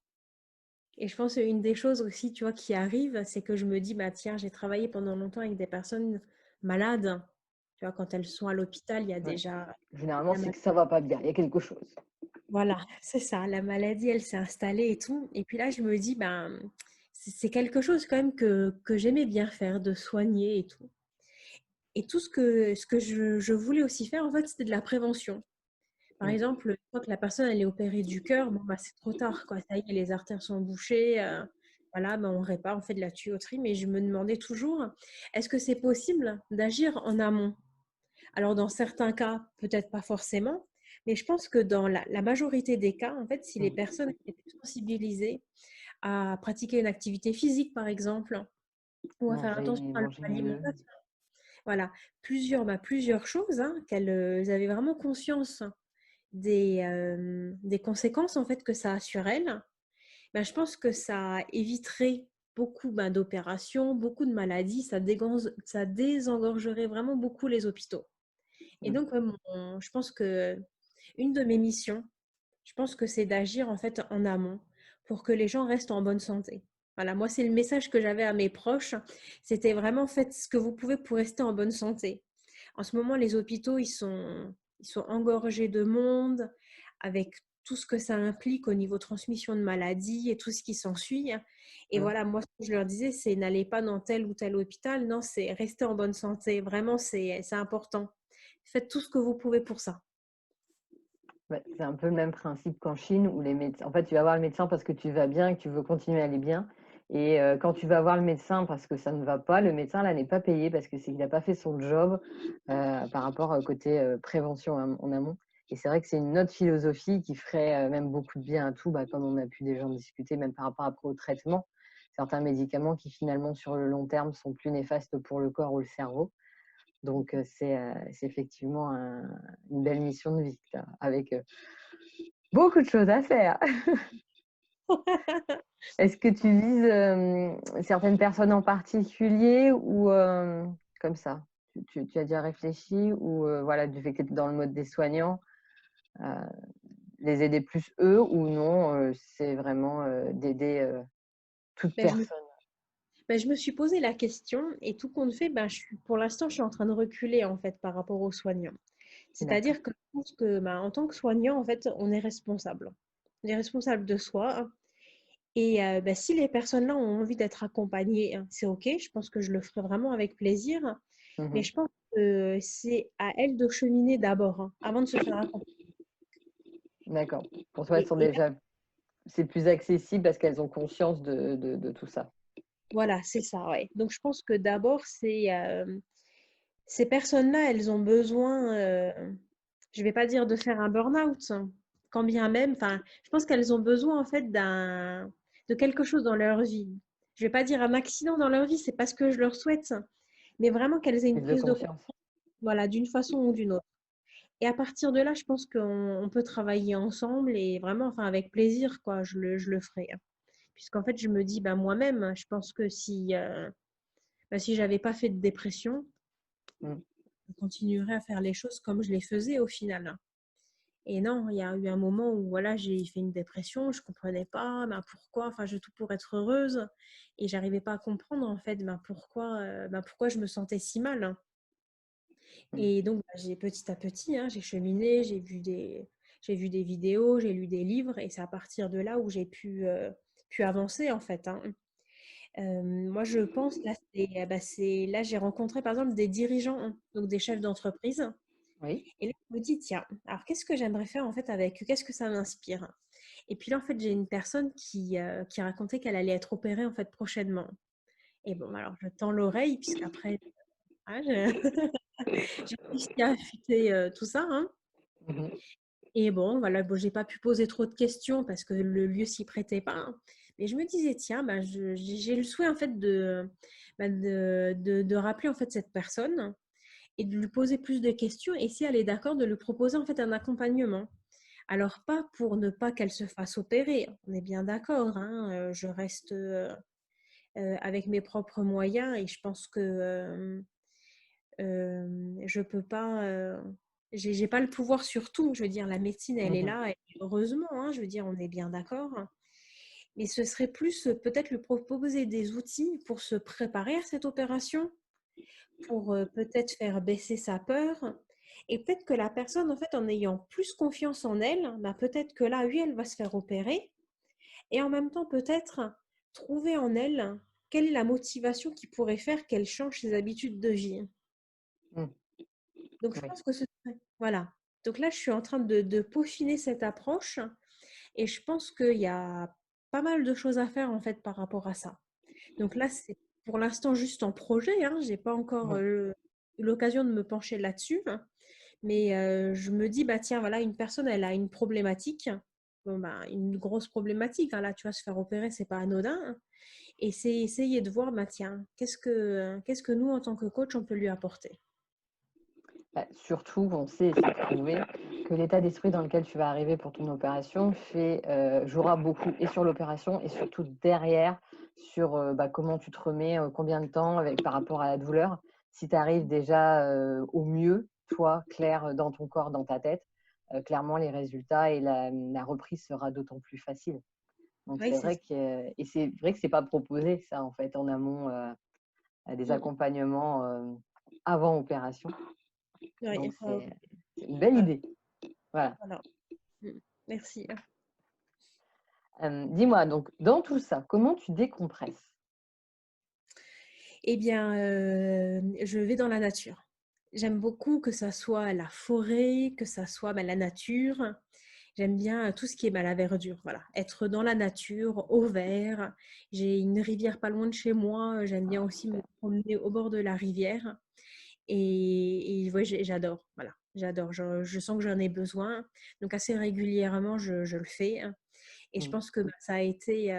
[SPEAKER 2] Et je pense qu'une des choses aussi, tu vois, qui arrive, c'est que je me dis, bah tiens, j'ai travaillé pendant longtemps avec des personnes malades. Tu vois, quand elles sont à l'hôpital, il y a
[SPEAKER 1] Ouais.
[SPEAKER 2] déjà
[SPEAKER 1] Généralement,
[SPEAKER 2] la
[SPEAKER 1] c'est que ça va pas bien, il y a quelque chose.
[SPEAKER 2] Voilà, c'est ça, la maladie, elle s'est installée et tout. Et puis là, je me dis, ben, c'est quelque chose quand même que j'aimais bien faire, de soigner et tout. Et tout ce que je voulais aussi faire, en fait, c'était de la prévention. Par
[SPEAKER 1] Mmh.
[SPEAKER 2] exemple, une fois que la personne, elle est opérée du cœur, bon, bah, c'est trop tard, quoi. Ça y est, les artères sont bouchées. Voilà, ben, on répare, on fait de la tuyauterie. Mais je me demandais toujours, est-ce que c'est possible d'agir en amont? Alors, dans certains cas, peut-être pas forcément, mais je pense que dans la majorité des cas, en fait, si les
[SPEAKER 1] Mmh.
[SPEAKER 2] personnes étaient sensibilisées à pratiquer une activité physique, par exemple, ou à faire attention à leur
[SPEAKER 1] Manger mieux.
[SPEAKER 2] alimentation, voilà, plusieurs choses, hein, qu'elles avaient vraiment conscience des conséquences en fait que ça a sur elles, ben, je pense que ça éviterait beaucoup ben, d'opérations, beaucoup de maladies, ça désengorgerait vraiment beaucoup les hôpitaux. Et
[SPEAKER 1] Mmh.
[SPEAKER 2] donc, ouais, je pense que une de mes missions, je pense que c'est d'agir en fait en amont pour que les gens restent en bonne santé. Voilà, moi, c'est le message que j'avais à mes proches. C'était vraiment faites ce que vous pouvez pour rester en bonne santé. En ce moment, les hôpitaux, ils sont engorgés de monde avec tout ce que ça implique au niveau transmission de maladies et tout ce qui s'ensuit. Et
[SPEAKER 1] Mmh.
[SPEAKER 2] voilà, moi, ce que je leur disais, c'est n'allez pas dans tel ou tel hôpital. Non, c'est rester en bonne santé. Vraiment, c'est important. Faites tout ce que vous pouvez pour ça.
[SPEAKER 1] Ouais, c'est un peu le même principe qu'en Chine où les médecins en fait, tu vas voir le médecin parce que tu vas bien et que tu veux continuer à aller bien et quand tu vas voir le médecin parce que ça ne va pas, le médecin là n'est pas payé parce que c'est qu'il n'a pas fait son job, par rapport au côté, prévention en amont et c'est vrai que c'est une autre philosophie qui ferait, même beaucoup de bien à tout, bah, comme on a pu déjà en discuter, même par rapport après au traitement. Certains médicaments qui finalement sur le long terme sont plus néfastes pour le corps ou le cerveau. Donc c'est effectivement une belle mission de vie que tu as avec, beaucoup de choses à faire. Est-ce que tu vises, certaines personnes en particulier ou, comme ça? Tu as déjà réfléchi ou, voilà, du fait que tu es dans le mode des soignants, heu, les aider plus eux ou non, c'est vraiment, d'aider, toute
[SPEAKER 2] Ben, je me
[SPEAKER 1] personne?
[SPEAKER 2] Ben, je me suis posé la question et tout compte fait, ben, pour l'instant, je suis en train de reculer en fait par rapport aux soignants.
[SPEAKER 1] D'accord.
[SPEAKER 2] C'est-à-dire que je pense que ben, en tant que soignant, en fait, on est responsable. On est responsable de soi, hein. Et ben, si les personnes-là ont envie d'être accompagnées, hein, c'est OK. Je pense que je le ferai vraiment avec plaisir. Mais
[SPEAKER 1] Mmh.
[SPEAKER 2] je pense c'est à elles de cheminer d'abord, hein, avant de se faire accompagner.
[SPEAKER 1] D'accord. Pour toi, elles sont
[SPEAKER 2] Et
[SPEAKER 1] déjà c'est plus accessible parce qu'elles ont conscience de tout ça.
[SPEAKER 2] voilà, c'est ça, ouais. Donc je pense que d'abord, ces personnes-là, elles ont besoin, je vais pas dire de faire un burn-out, hein, quand bien même, enfin, je pense qu'elles ont besoin en fait de quelque chose dans leur vie. Je vais pas dire un accident dans leur vie, c'est pas ce que je leur souhaite, mais vraiment qu'elles aient une
[SPEAKER 1] Prise de
[SPEAKER 2] prise de conscience,
[SPEAKER 1] conscience.
[SPEAKER 2] voilà, d'une façon ou d'une autre. Et à partir de là, je pense qu'on peut travailler ensemble et vraiment, enfin, avec plaisir, quoi, je le ferai, hein. Puisqu'en fait, je me dis, bah, moi-même, je pense que si j'avais pas fait de dépression,
[SPEAKER 1] Mmh.
[SPEAKER 2] je continuerais à faire les choses comme je les faisais au final, hein. Et non, il y a eu un moment où voilà, j'ai fait une dépression, je comprenais pas, ben, pourquoi, enfin, je tout pour être heureuse et j'arrivais pas à comprendre en fait, pourquoi je me sentais si mal, hein.
[SPEAKER 1] Mmh.
[SPEAKER 2] Et donc, bah, j'ai petit à petit, hein, j'ai cheminé, j'ai vu des vidéos, j'ai lu des livres et c'est à partir de là où j'ai pu avancer en fait, hein. Moi, je pense, là, là, j'ai rencontré par exemple des dirigeants, hein, donc des chefs d'entreprise.
[SPEAKER 1] Oui.
[SPEAKER 2] Et là, je me dis, tiens, alors qu'est-ce que j'aimerais faire en fait avec eux? Qu'est-ce que ça m'inspire? Et puis là, en fait, j'ai une personne qui racontait qu'elle allait être opérée en fait prochainement. Et bon, alors je tends l'oreille, puisqu'après, ah, j'ai réussi à affûter tout ça, hein.
[SPEAKER 1] Mmh.
[SPEAKER 2] Et bon, voilà, bon, j'ai pas pu poser trop de questions parce que le lieu s'y prêtait pas, hein. Mais je me disais, tiens, bah, j'ai le souhait en fait de rappeler en fait cette personne et de lui poser plus de questions et si elle est d'accord, de lui proposer en fait un accompagnement. Alors pas pour ne pas qu'elle se fasse opérer, on est bien d'accord, hein, je reste avec mes propres moyens et je pense que je peux pas, j'ai pas le pouvoir sur tout. Je veux dire, la médecine, elle est
[SPEAKER 1] Mmh.
[SPEAKER 2] là, et heureusement, hein, je veux dire, on est bien d'accord. Mais ce serait plus peut-être lui proposer des outils pour se préparer à cette opération, pour peut-être faire baisser sa peur. Et peut-être que la personne, en fait, en ayant plus confiance en elle, bah, peut-être que là, oui, elle va se faire opérer. Et en même temps, peut-être trouver en elle quelle est la motivation qui pourrait faire qu'elle change ses habitudes de vie.
[SPEAKER 1] Mmh.
[SPEAKER 2] Donc, je
[SPEAKER 1] Oui.
[SPEAKER 2] pense que ce serait... Voilà. Donc là, je suis en train de peaufiner cette approche et je pense qu'il y a pas mal de choses à faire, en fait, par rapport à ça. Donc là, c'est pour l'instant juste en projet, hein. J'ai pas encore
[SPEAKER 1] Mmh.
[SPEAKER 2] eu l'occasion de me pencher là-dessus, hein. Mais je me dis, bah tiens, voilà, une personne, elle a une problématique. Bon, bah, une grosse problématique, hein. Là, tu vois, se faire opérer, c'est pas anodin, hein. Et c'est essayer de voir, bah tiens, qu'est-ce que nous, en tant que coach, on peut lui apporter.
[SPEAKER 1] Bah, surtout, on sait, c'est prouvé, que l'état d'esprit dans lequel tu vas arriver pour ton opération jouera beaucoup et sur l'opération et surtout derrière sur bah, comment tu te remets, combien de temps par rapport à la douleur. Si tu arrives déjà au mieux, toi, Claire, dans ton corps, dans ta tête, clairement, les résultats et la reprise sera d'autant plus facile. Donc,
[SPEAKER 2] Oui,
[SPEAKER 1] c'est
[SPEAKER 2] c'est
[SPEAKER 1] vrai
[SPEAKER 2] ça.
[SPEAKER 1] et c'est vrai que c'est pas proposé, ça, en fait, en amont, des
[SPEAKER 2] Mm.
[SPEAKER 1] accompagnements avant opération.
[SPEAKER 2] Ouais,
[SPEAKER 1] Donc, c'est une belle
[SPEAKER 2] voilà,
[SPEAKER 1] idée. Voilà.
[SPEAKER 2] voilà. Mm. Merci.
[SPEAKER 1] Dis-moi, donc, dans tout ça, comment tu décompresses?
[SPEAKER 2] Eh bien, je vais dans la nature. J'aime beaucoup que ça soit la forêt, que ça soit, bah, la nature. J'aime bien tout ce qui est, bah, la verdure, voilà. Être dans la nature, au vert. J'ai une rivière pas loin de chez moi. J'aime bien aussi me
[SPEAKER 1] Super.
[SPEAKER 2] promener au bord de la rivière. Et ouais, j'adore, voilà. J'adore. Je sens que j'en ai besoin. Donc assez régulièrement, je le fais, hein. Et je
[SPEAKER 1] Mmh.
[SPEAKER 2] pense que bah, ça a été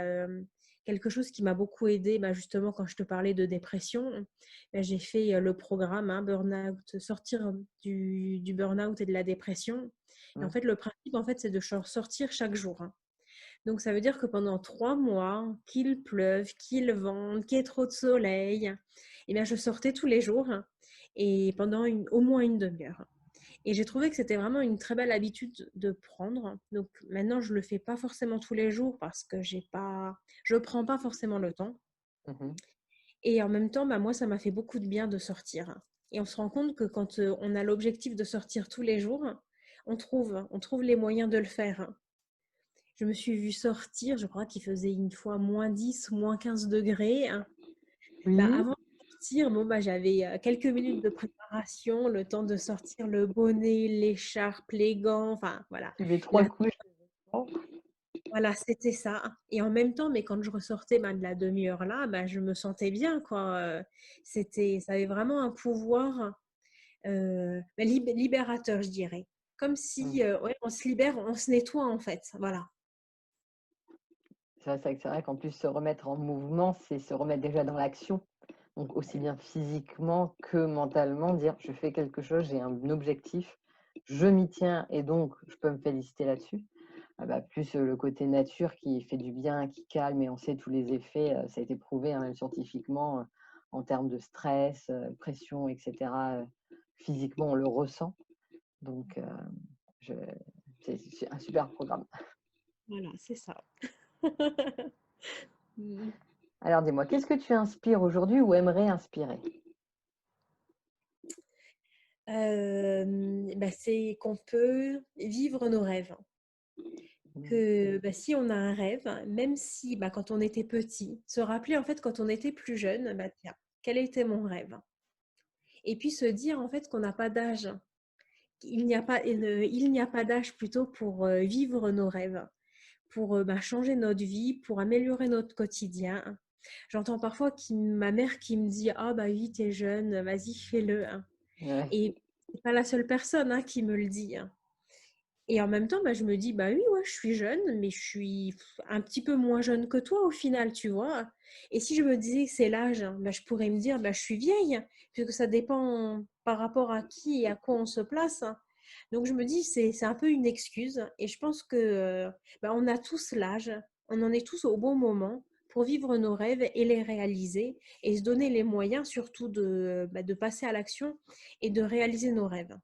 [SPEAKER 2] quelque chose qui m'a beaucoup aidée, bah, justement, quand je te parlais de dépression. Bah, j'ai fait le programme, hein, Burnout, sortir du burn-out et de la dépression. Et en
[SPEAKER 1] Mmh.
[SPEAKER 2] fait, le principe, en fait, c'est de sortir chaque jour, hein. Donc, ça veut dire que pendant 3 mois, qu'il pleuve, qu'il vente, qu'il y ait trop de soleil, eh bien, je sortais tous les jours, hein, et pendant au moins une demi-heure. Et j'ai trouvé que c'était vraiment une très belle habitude de prendre. Donc maintenant, je le fais pas forcément tous les jours parce que je prends pas forcément le temps.
[SPEAKER 1] Mmh.
[SPEAKER 2] Et en même temps, bah, moi, ça m'a fait beaucoup de bien de sortir. Et on se rend compte que quand on a l'objectif de sortir tous les jours, on trouve les moyens de le faire. Je me suis vue sortir, je crois qu'il faisait une fois -10, -15 degrés. Bah,
[SPEAKER 1] Oui.
[SPEAKER 2] avant sortir. Bon, bah, j'avais quelques minutes de préparation, le temps de sortir le bonnet, l'écharpe, les gants, enfin voilà.
[SPEAKER 1] Tu mets 3
[SPEAKER 2] La
[SPEAKER 1] couches. Oh,
[SPEAKER 2] Voilà, c'était ça et en même temps, mais quand je ressortais, ben, de la demi-heure là, bah, je me sentais bien quoi, ça avait vraiment un pouvoir, bah, libérateur, je dirais. Comme si,
[SPEAKER 1] mmh.
[SPEAKER 2] ouais, on se libère, on se nettoie en fait, voilà.
[SPEAKER 1] C'est vrai qu'en plus se remettre en mouvement, c'est se remettre déjà dans l'action. Donc aussi bien physiquement que mentalement, dire: «Je fais quelque chose, j'ai un objectif, je m'y tiens et donc je peux me féliciter là-dessus». Ah bah, plus, le côté nature qui fait du bien, qui calme et on sait tous les effets, ça a été prouvé, hein, même scientifiquement, en termes de stress, pression et cetera, physiquement on le ressent. Donc je c'est un super programme.
[SPEAKER 2] Voilà, c'est ça. Mmh.
[SPEAKER 1] Alors dis-moi, qu'est-ce que tu inspires aujourd'hui ou aimerais inspirer?
[SPEAKER 2] Bah, c'est qu'on peut vivre nos rêves.
[SPEAKER 1] Mmh.
[SPEAKER 2] Que, bah, si on a un rêve, même si, bah, quand on était petit, se rappeler en fait quand on était plus jeune, bah, tiens, quel était mon rêve? Et puis se dire en fait qu'on n'a pas d'âge. Il n'y a pas d'âge plutôt pour vivre nos rêves, pour bah, changer notre vie, pour améliorer notre quotidien. J'entends parfois ma mère qui me dit: «Ah bah oui, t'es jeune, vas-y, fais-le, hein.»
[SPEAKER 1] Ouais.
[SPEAKER 2] Et c'est pas la seule personne hein, qui me le dit, hein. Et en même temps, bah, je me dis: «Bah oui, ouais, je suis jeune, mais je suis un petit peu moins jeune que toi au final», tu vois? Et si je me disais que c'est l'âge, hein, bah, je pourrais me dire: «Bah, je suis vieille», puisque ça dépend par rapport à qui et à quoi on se place, hein. Donc je me dis: «C'est un peu une excuse» et je pense que, bah, on a tous l'âge, on en est tous au bon moment pour vivre nos rêves et les réaliser et se donner les moyens surtout bah, de passer à l'action et de réaliser nos rêves.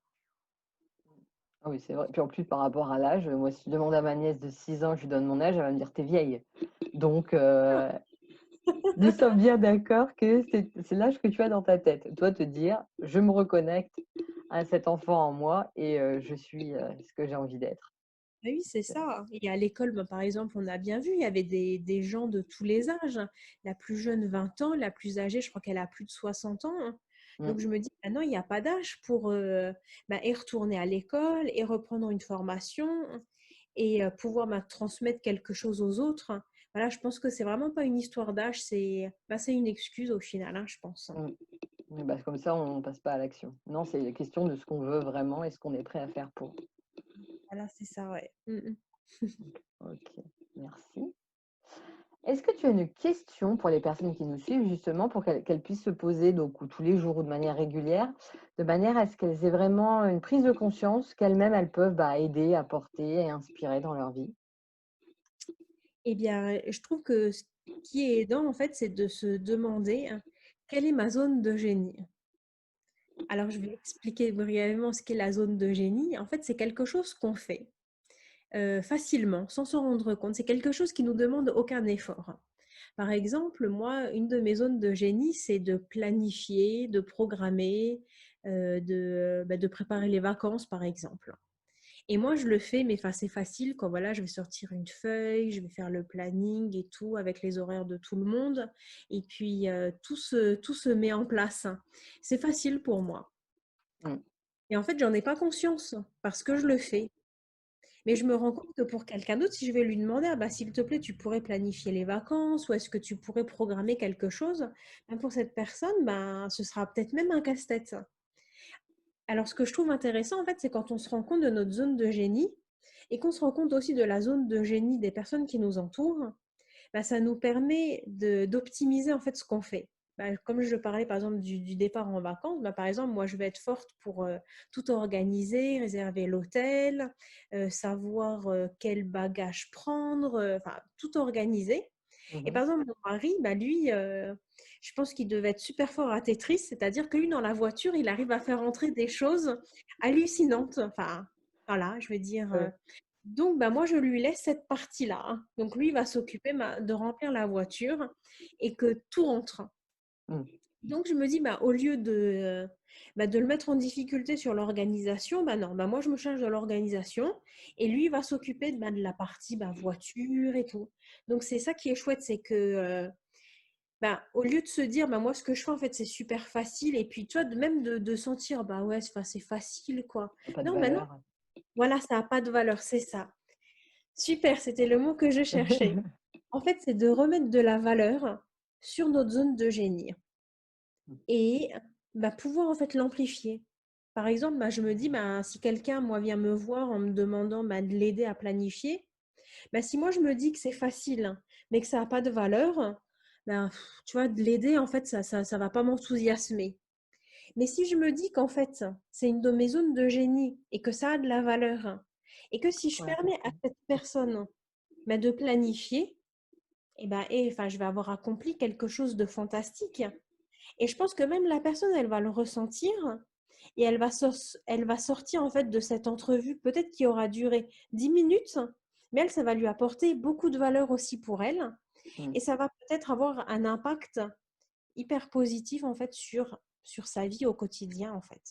[SPEAKER 1] Ah oui, c'est vrai. Puis en plus par rapport à l'âge, moi si je demande à ma nièce de 6 ans, je lui donne mon âge, elle va me dire: «Tu es vieille». Donc nous sommes bien d'accord que c'est l'âge que tu as dans ta tête. Toi te dire: «Je me reconnecte à cet enfant en moi et je suis, ce que j'ai envie d'être».
[SPEAKER 2] Ah oui, c'est ça. Et à l'école, ben, par exemple, on a bien vu, il y avait des gens de tous les âges. La plus jeune, 20 ans, la plus âgée, je crois qu'elle a plus de 60 ans, hein. Donc je
[SPEAKER 1] Mmh.
[SPEAKER 2] me dis, maintenant, il n'y a pas d'âge pour ben, et retourner à l'école et reprendre une formation et pouvoir ben, transmettre quelque chose aux autres. Voilà, je pense que c'est vraiment pas une histoire d'âge, c'est une excuse au final, hein, je pense.
[SPEAKER 1] Mmh. Oui, bah, comme ça on passe pas à l'action. Non, c'est la question de ce qu'on veut vraiment et ce qu'on est prêt à faire pour.
[SPEAKER 2] Voilà, c'est ça, ouais. Mm, mm.
[SPEAKER 1] OK, merci. Est-ce que tu as une question pour les personnes qui nous suivent justement pour qu'elles puissent se poser donc ou tous les jours ou de manière régulière, de manière à ce qu'elles aient vraiment une prise de conscience qu'elles-mêmes elles peuvent, bah, aider, apporter et inspirer dans leur vie?
[SPEAKER 2] Eh bien, je trouve que ce qui est aidant, en fait, c'est de se demander hein, quelle est ma zone de génie. Alors, je vais expliquer brièvement ce qu'est la zone de génie. En fait, c'est quelque chose qu'on fait facilement, sans s'en rendre compte. C'est quelque chose qui nous demande aucun effort. Par exemple, moi, une de mes zones de génie, c'est de planifier, de programmer, bah, de préparer les vacances, par exemple. Et moi, je le fais, mais enfin, c'est facile quand voilà, je vais sortir une feuille, je vais faire le planning et tout avec les horaires de tout le monde. Et puis, tout se met en place. C'est facile pour moi.
[SPEAKER 1] Mmh.
[SPEAKER 2] Et en fait, j'en ai pas conscience parce que je le fais. Mais je me rends compte que pour quelqu'un d'autre, si je vais lui demander, ah bah, s'il te plaît, tu pourrais planifier les vacances ou est-ce que tu pourrais programmer quelque chose, ben, pour cette personne, ben, ce sera peut-être même un casse-tête. Alors, ce que je trouve intéressant, en fait, c'est quand on se rend compte de notre zone de génie et qu'on se rend compte aussi de la zone de génie des personnes qui nous entourent, bah, ça nous permet d'optimiser en fait ce qu'on fait. Bah, comme je parlais par exemple du départ en vacances, bah, par exemple, moi je vais être forte pour tout organiser, réserver l'hôtel, savoir quel bagage prendre, enfin tout organiser. Et
[SPEAKER 1] Mmh.
[SPEAKER 2] par exemple, mon mari, bah, lui, je pense qu'il devait être super fort à Tetris, c'est-à-dire que lui, dans la voiture, il arrive à faire entrer des choses hallucinantes. Enfin, voilà, je veux dire.
[SPEAKER 1] Ouais.
[SPEAKER 2] Donc, bah, moi, je lui laisse cette partie-là, hein. Donc, lui, il va s'occuper de remplir la voiture et que tout rentre.
[SPEAKER 1] Mmh.
[SPEAKER 2] Donc, je me dis, bah, au lieu bah, de le mettre en difficulté sur l'organisation, bah non, bah, moi, je me charge de l'organisation et lui, il va s'occuper bah, de la partie bah, voiture et tout. Donc, c'est ça qui est chouette, c'est que bah, au lieu de se dire, bah, moi, ce que je fais, en fait, c'est super facile. Et puis, tu vois, même de sentir, bah ouais, c'est facile, quoi.
[SPEAKER 1] Ça a pas de
[SPEAKER 2] Non, bah non,
[SPEAKER 1] valeur.
[SPEAKER 2] voilà, ça n'a pas de valeur, c'est ça. Super, c'était le mot que je cherchais. En fait, c'est de remettre de la valeur sur notre zone de génie et bah, pouvoir en fait l'amplifier. Par exemple, bah, je me dis, bah, si quelqu'un, moi, vient me voir en me demandant bah, de l'aider à planifier, bah, si moi je me dis que c'est facile, hein, mais que ça n'a pas de valeur, ben, tu vois, de l'aider, en fait, ça va pas m'enthousiasmer. Mais si je me dis qu'en fait, c'est une de mes zones de génie et que ça a de la valeur, et que si je
[SPEAKER 1] Ouais,
[SPEAKER 2] permets à cette personne bah, de planifier, enfin, je vais avoir accompli quelque chose de fantastique. Et je pense que même la personne, elle va le ressentir et elle va sortir en fait de cette entrevue, peut-être qui aura duré 10 minutes, mais elle, ça va lui apporter beaucoup de valeur aussi pour elle.
[SPEAKER 1] mm.
[SPEAKER 2] Et ça va peut-être avoir un impact hyper positif en fait sur sa vie au quotidien en fait.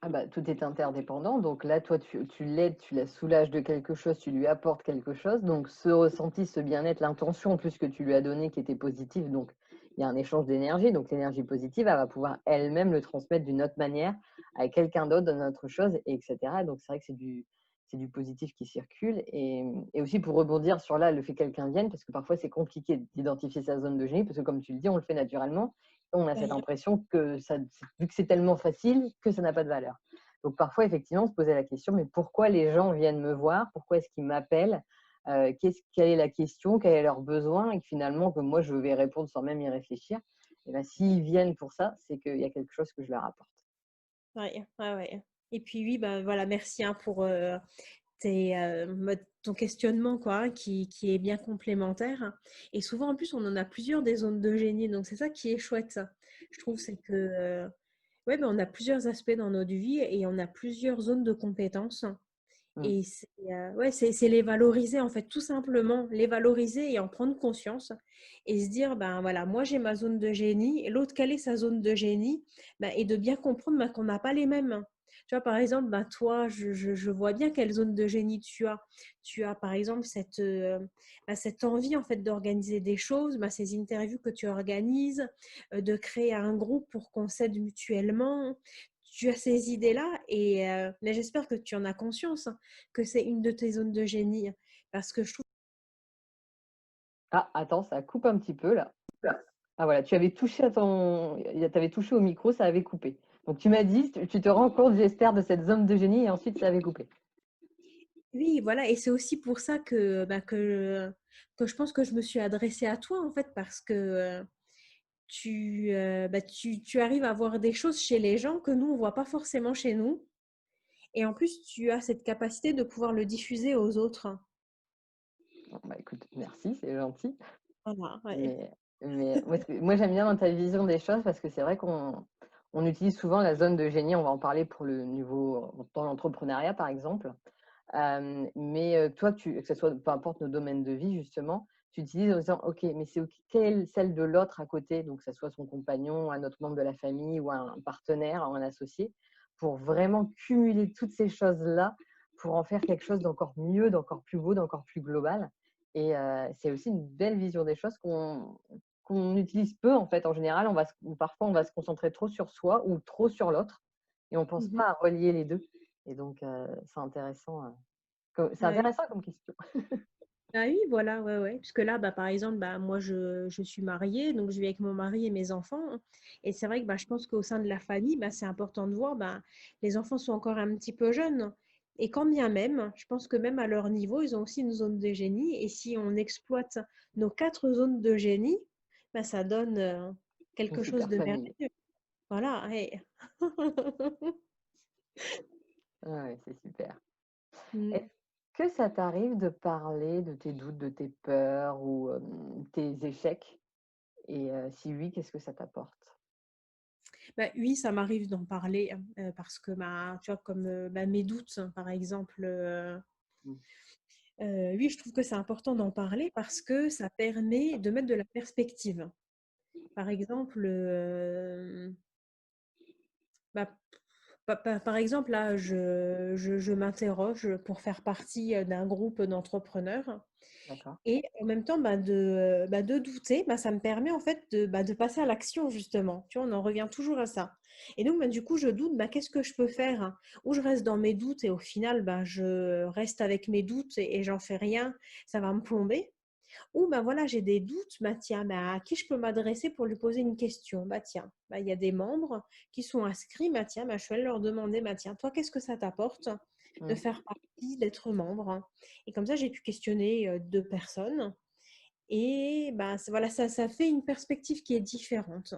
[SPEAKER 1] Ah bah, tout est interdépendant. Donc là, toi, tu l'aides, tu la soulages de quelque chose, tu lui apportes quelque chose. Donc ce ressenti, ce bien-être, l'intention en plus que tu lui as donnée qui était positive, donc il y a un échange d'énergie. Donc l'énergie positive, elle va pouvoir elle-même le transmettre d'une autre manière à quelqu'un d'autre dans autre chose, et etc. Donc c'est vrai que c'est du positif qui circule. Et aussi pour rebondir sur là, le fait que quelqu'un vienne, parce que parfois c'est compliqué d'identifier sa zone de génie, parce que comme tu le dis, on le fait naturellement. On a cette
[SPEAKER 2] Ouais.
[SPEAKER 1] impression que ça, vu que c'est tellement facile, que ça n'a pas de valeur. Donc parfois, effectivement, se poser la question, mais pourquoi les gens viennent me voir? Pourquoi est-ce qu'ils m'appellent? Quelle est la question? Quel est leur besoin? Et que finalement, que moi, je vais répondre sans même y réfléchir. Et ben, s'ils viennent pour ça, c'est qu'il y a quelque chose que je leur apporte.
[SPEAKER 2] Ouais, ouais, ouais. Et puis oui, bah voilà, merci hein, pour ton questionnement quoi, hein, qui est bien complémentaire. Et souvent en plus, on en a plusieurs des zones de génie, donc c'est ça qui est chouette. Je trouve, c'est que ouais, ben, on a plusieurs aspects dans notre vie et on a plusieurs zones de compétences.
[SPEAKER 1] Mm.
[SPEAKER 2] Et ouais, c'est les valoriser en fait, tout simplement, les valoriser et en prendre conscience et se dire, ben voilà, moi j'ai ma zone de génie et l'autre, quelle est sa zone de génie? Ben, et de bien comprendre ben, qu'on n'a pas les mêmes. Tu vois, par exemple, ben, toi, je vois bien quelle zone de génie tu as. Tu as, par exemple, cette envie en fait d'organiser des choses, ben, ces interviews que tu organises, de créer un groupe pour qu'on s'aide mutuellement. Tu as ces idées-là et mais j'espère que tu en as conscience hein, que c'est une de tes zones de génie parce que je trouve
[SPEAKER 1] Ah, attends, ça coupe un petit peu là. Ah voilà, tu avais touché à tu avais touché au micro, ça avait coupé. Donc tu m'as dit, tu te rends compte, j'espère, de cette zone de génie et ensuite ça avait coupé.
[SPEAKER 2] oui voilà et c'est aussi pour ça que que je pense que je me suis adressée à toi en fait parce que tu arrives à voir des choses chez les gens que nous on voit pas forcément chez nous et en plus tu as cette capacité de pouvoir le diffuser aux autres.
[SPEAKER 1] Bon, bah écoute, merci, c'est gentil.
[SPEAKER 2] Voilà, ouais.
[SPEAKER 1] Mais moi, j'aime bien dans ta vision des choses parce que c'est vrai qu'on utilise souvent la zone de génie. On va en parler pour le niveau dans l'entrepreneuriat, par exemple. Mais toi, que ce soit peu importe nos domaines de vie, justement, tu utilises en disant, OK, mais c'est OK, celle de l'autre à côté, donc que ce soit son compagnon, un autre membre de la famille ou un partenaire, un associé, pour vraiment cumuler toutes ces choses-là pour en faire quelque chose d'encore mieux, d'encore plus beau, d'encore plus global. Et c'est aussi une belle vision des choses qu'on utilise peu, en fait. En général, parfois, on va se concentrer trop sur soi ou trop sur l'autre et on ne pense
[SPEAKER 2] Mhm.
[SPEAKER 1] pas à relier les deux. Et donc, c'est intéressant. C'est
[SPEAKER 2] Ouais.
[SPEAKER 1] intéressant comme question.
[SPEAKER 2] Ah oui, voilà, ouais, ouais. Parce que là, bah, par exemple, bah, moi, je suis mariée, donc je vis avec mon mari et mes enfants. Et c'est vrai que bah, je pense qu'au sein de la famille, bah, c'est important de voir, bah, les enfants sont encore un petit peu jeunes. Et quand bien même, je pense que même à leur niveau, ils ont aussi une zone de génie. Et si on exploite nos 4 zones de génie, bah, ça donne
[SPEAKER 1] Une
[SPEAKER 2] quelque chose
[SPEAKER 1] super
[SPEAKER 2] de
[SPEAKER 1] famille.
[SPEAKER 2] merveilleux. Voilà, ouais.
[SPEAKER 1] Ouais, c'est super.
[SPEAKER 2] Mm.
[SPEAKER 1] Est-ce que ça t'arrive de parler de tes doutes, de tes peurs ou tes échecs? Et si oui, qu'est-ce que ça t'apporte?
[SPEAKER 2] Bah, oui, ça m'arrive d'en parler parce que bah, tu vois, comme bah, mes doutes, par exemple.
[SPEAKER 1] Mmh.
[SPEAKER 2] Oui, je trouve que c'est important d'en parler parce que ça permet de mettre de la perspective. Par exemple, bah, par exemple, là, je m'interroge pour faire partie d'un groupe d'entrepreneurs.
[SPEAKER 1] D'accord.
[SPEAKER 2] Et en même temps, de douter, ça me permet en fait de passer à l'action, justement. Tu vois, on en revient toujours à ça. Et donc, du coup, je doute, qu'est-ce que je peux faire, hein? Ou je reste dans mes doutes et au final, je reste avec mes doutes et j'en fais rien, ça va me plomber. Ou voilà, j'ai des doutes, tiens, à qui je peux m'adresser pour lui poser une question? Tiens, il y a des membres qui sont inscrits, tiens, je vais aller leur demander, tiens, toi, qu'est-ce que ça t'apporte de
[SPEAKER 1] Mm.
[SPEAKER 2] faire partie, d'être membre? Et comme ça, j'ai pu questionner 2 personnes. Et voilà, ça fait une perspective qui est différente.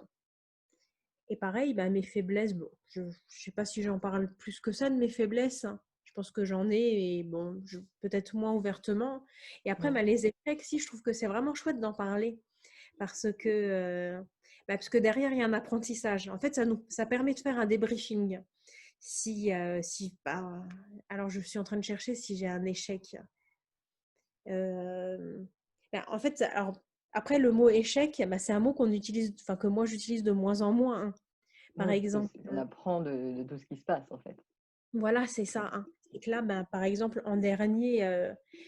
[SPEAKER 2] Et pareil, mes faiblesses, bon, je ne sais pas si j'en parle plus que ça de mes faiblesses, hein. Je pense que j'en ai, et bon, peut-être moins ouvertement. Et après,
[SPEAKER 1] Mm.
[SPEAKER 2] les échecs, si, je trouve que c'est vraiment chouette d'en parler. Parce que, parce que derrière, il y a un apprentissage. En fait, ça permet de faire un débriefing. Alors, je suis en train de chercher si j'ai un échec. Euh, En fait, alors, après, le mot échec, c'est un mot qu'on utilise, enfin, que moi j'utilise de moins en moins, hein. Par
[SPEAKER 1] Oui,
[SPEAKER 2] exemple,
[SPEAKER 1] on apprend de tout ce qui se passe, en fait.
[SPEAKER 2] voilà, c'est ça, hein. Et que là, par exemple, en dernier,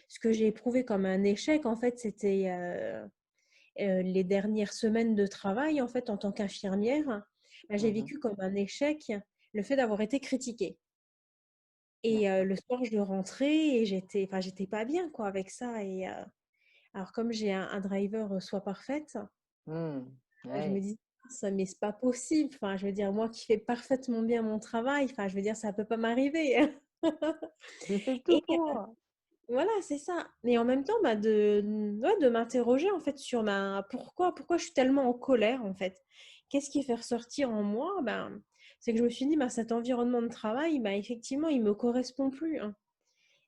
[SPEAKER 2] ce que j'ai éprouvé comme un échec, en fait, c'était les dernières semaines de travail, en fait, en tant qu'infirmière. J'ai
[SPEAKER 1] Mhm.
[SPEAKER 2] vécu comme un échec le fait d'avoir été critiquée. Et
[SPEAKER 1] D'accord.
[SPEAKER 2] le soir, je rentrais et j'étais pas bien, quoi, avec ça. Et alors, comme j'ai un driver soit parfaite,
[SPEAKER 1] Mm.
[SPEAKER 2] je me
[SPEAKER 1] Ouais.
[SPEAKER 2] dis, ça, mais c'est pas possible. Enfin, je veux dire, moi qui fais parfaitement bien mon travail, enfin, je veux dire, ça peut pas m'arriver.
[SPEAKER 1] J'ai fait tout
[SPEAKER 2] Et
[SPEAKER 1] pour.
[SPEAKER 2] voilà, c'est ça. Mais en même temps, ouais, de m'interroger en fait sur pourquoi je suis tellement en colère en fait. Qu'est-ce qui fait ressortir en moi? C'est que je me suis dit, cet environnement de travail, effectivement, il me correspond plus, hein.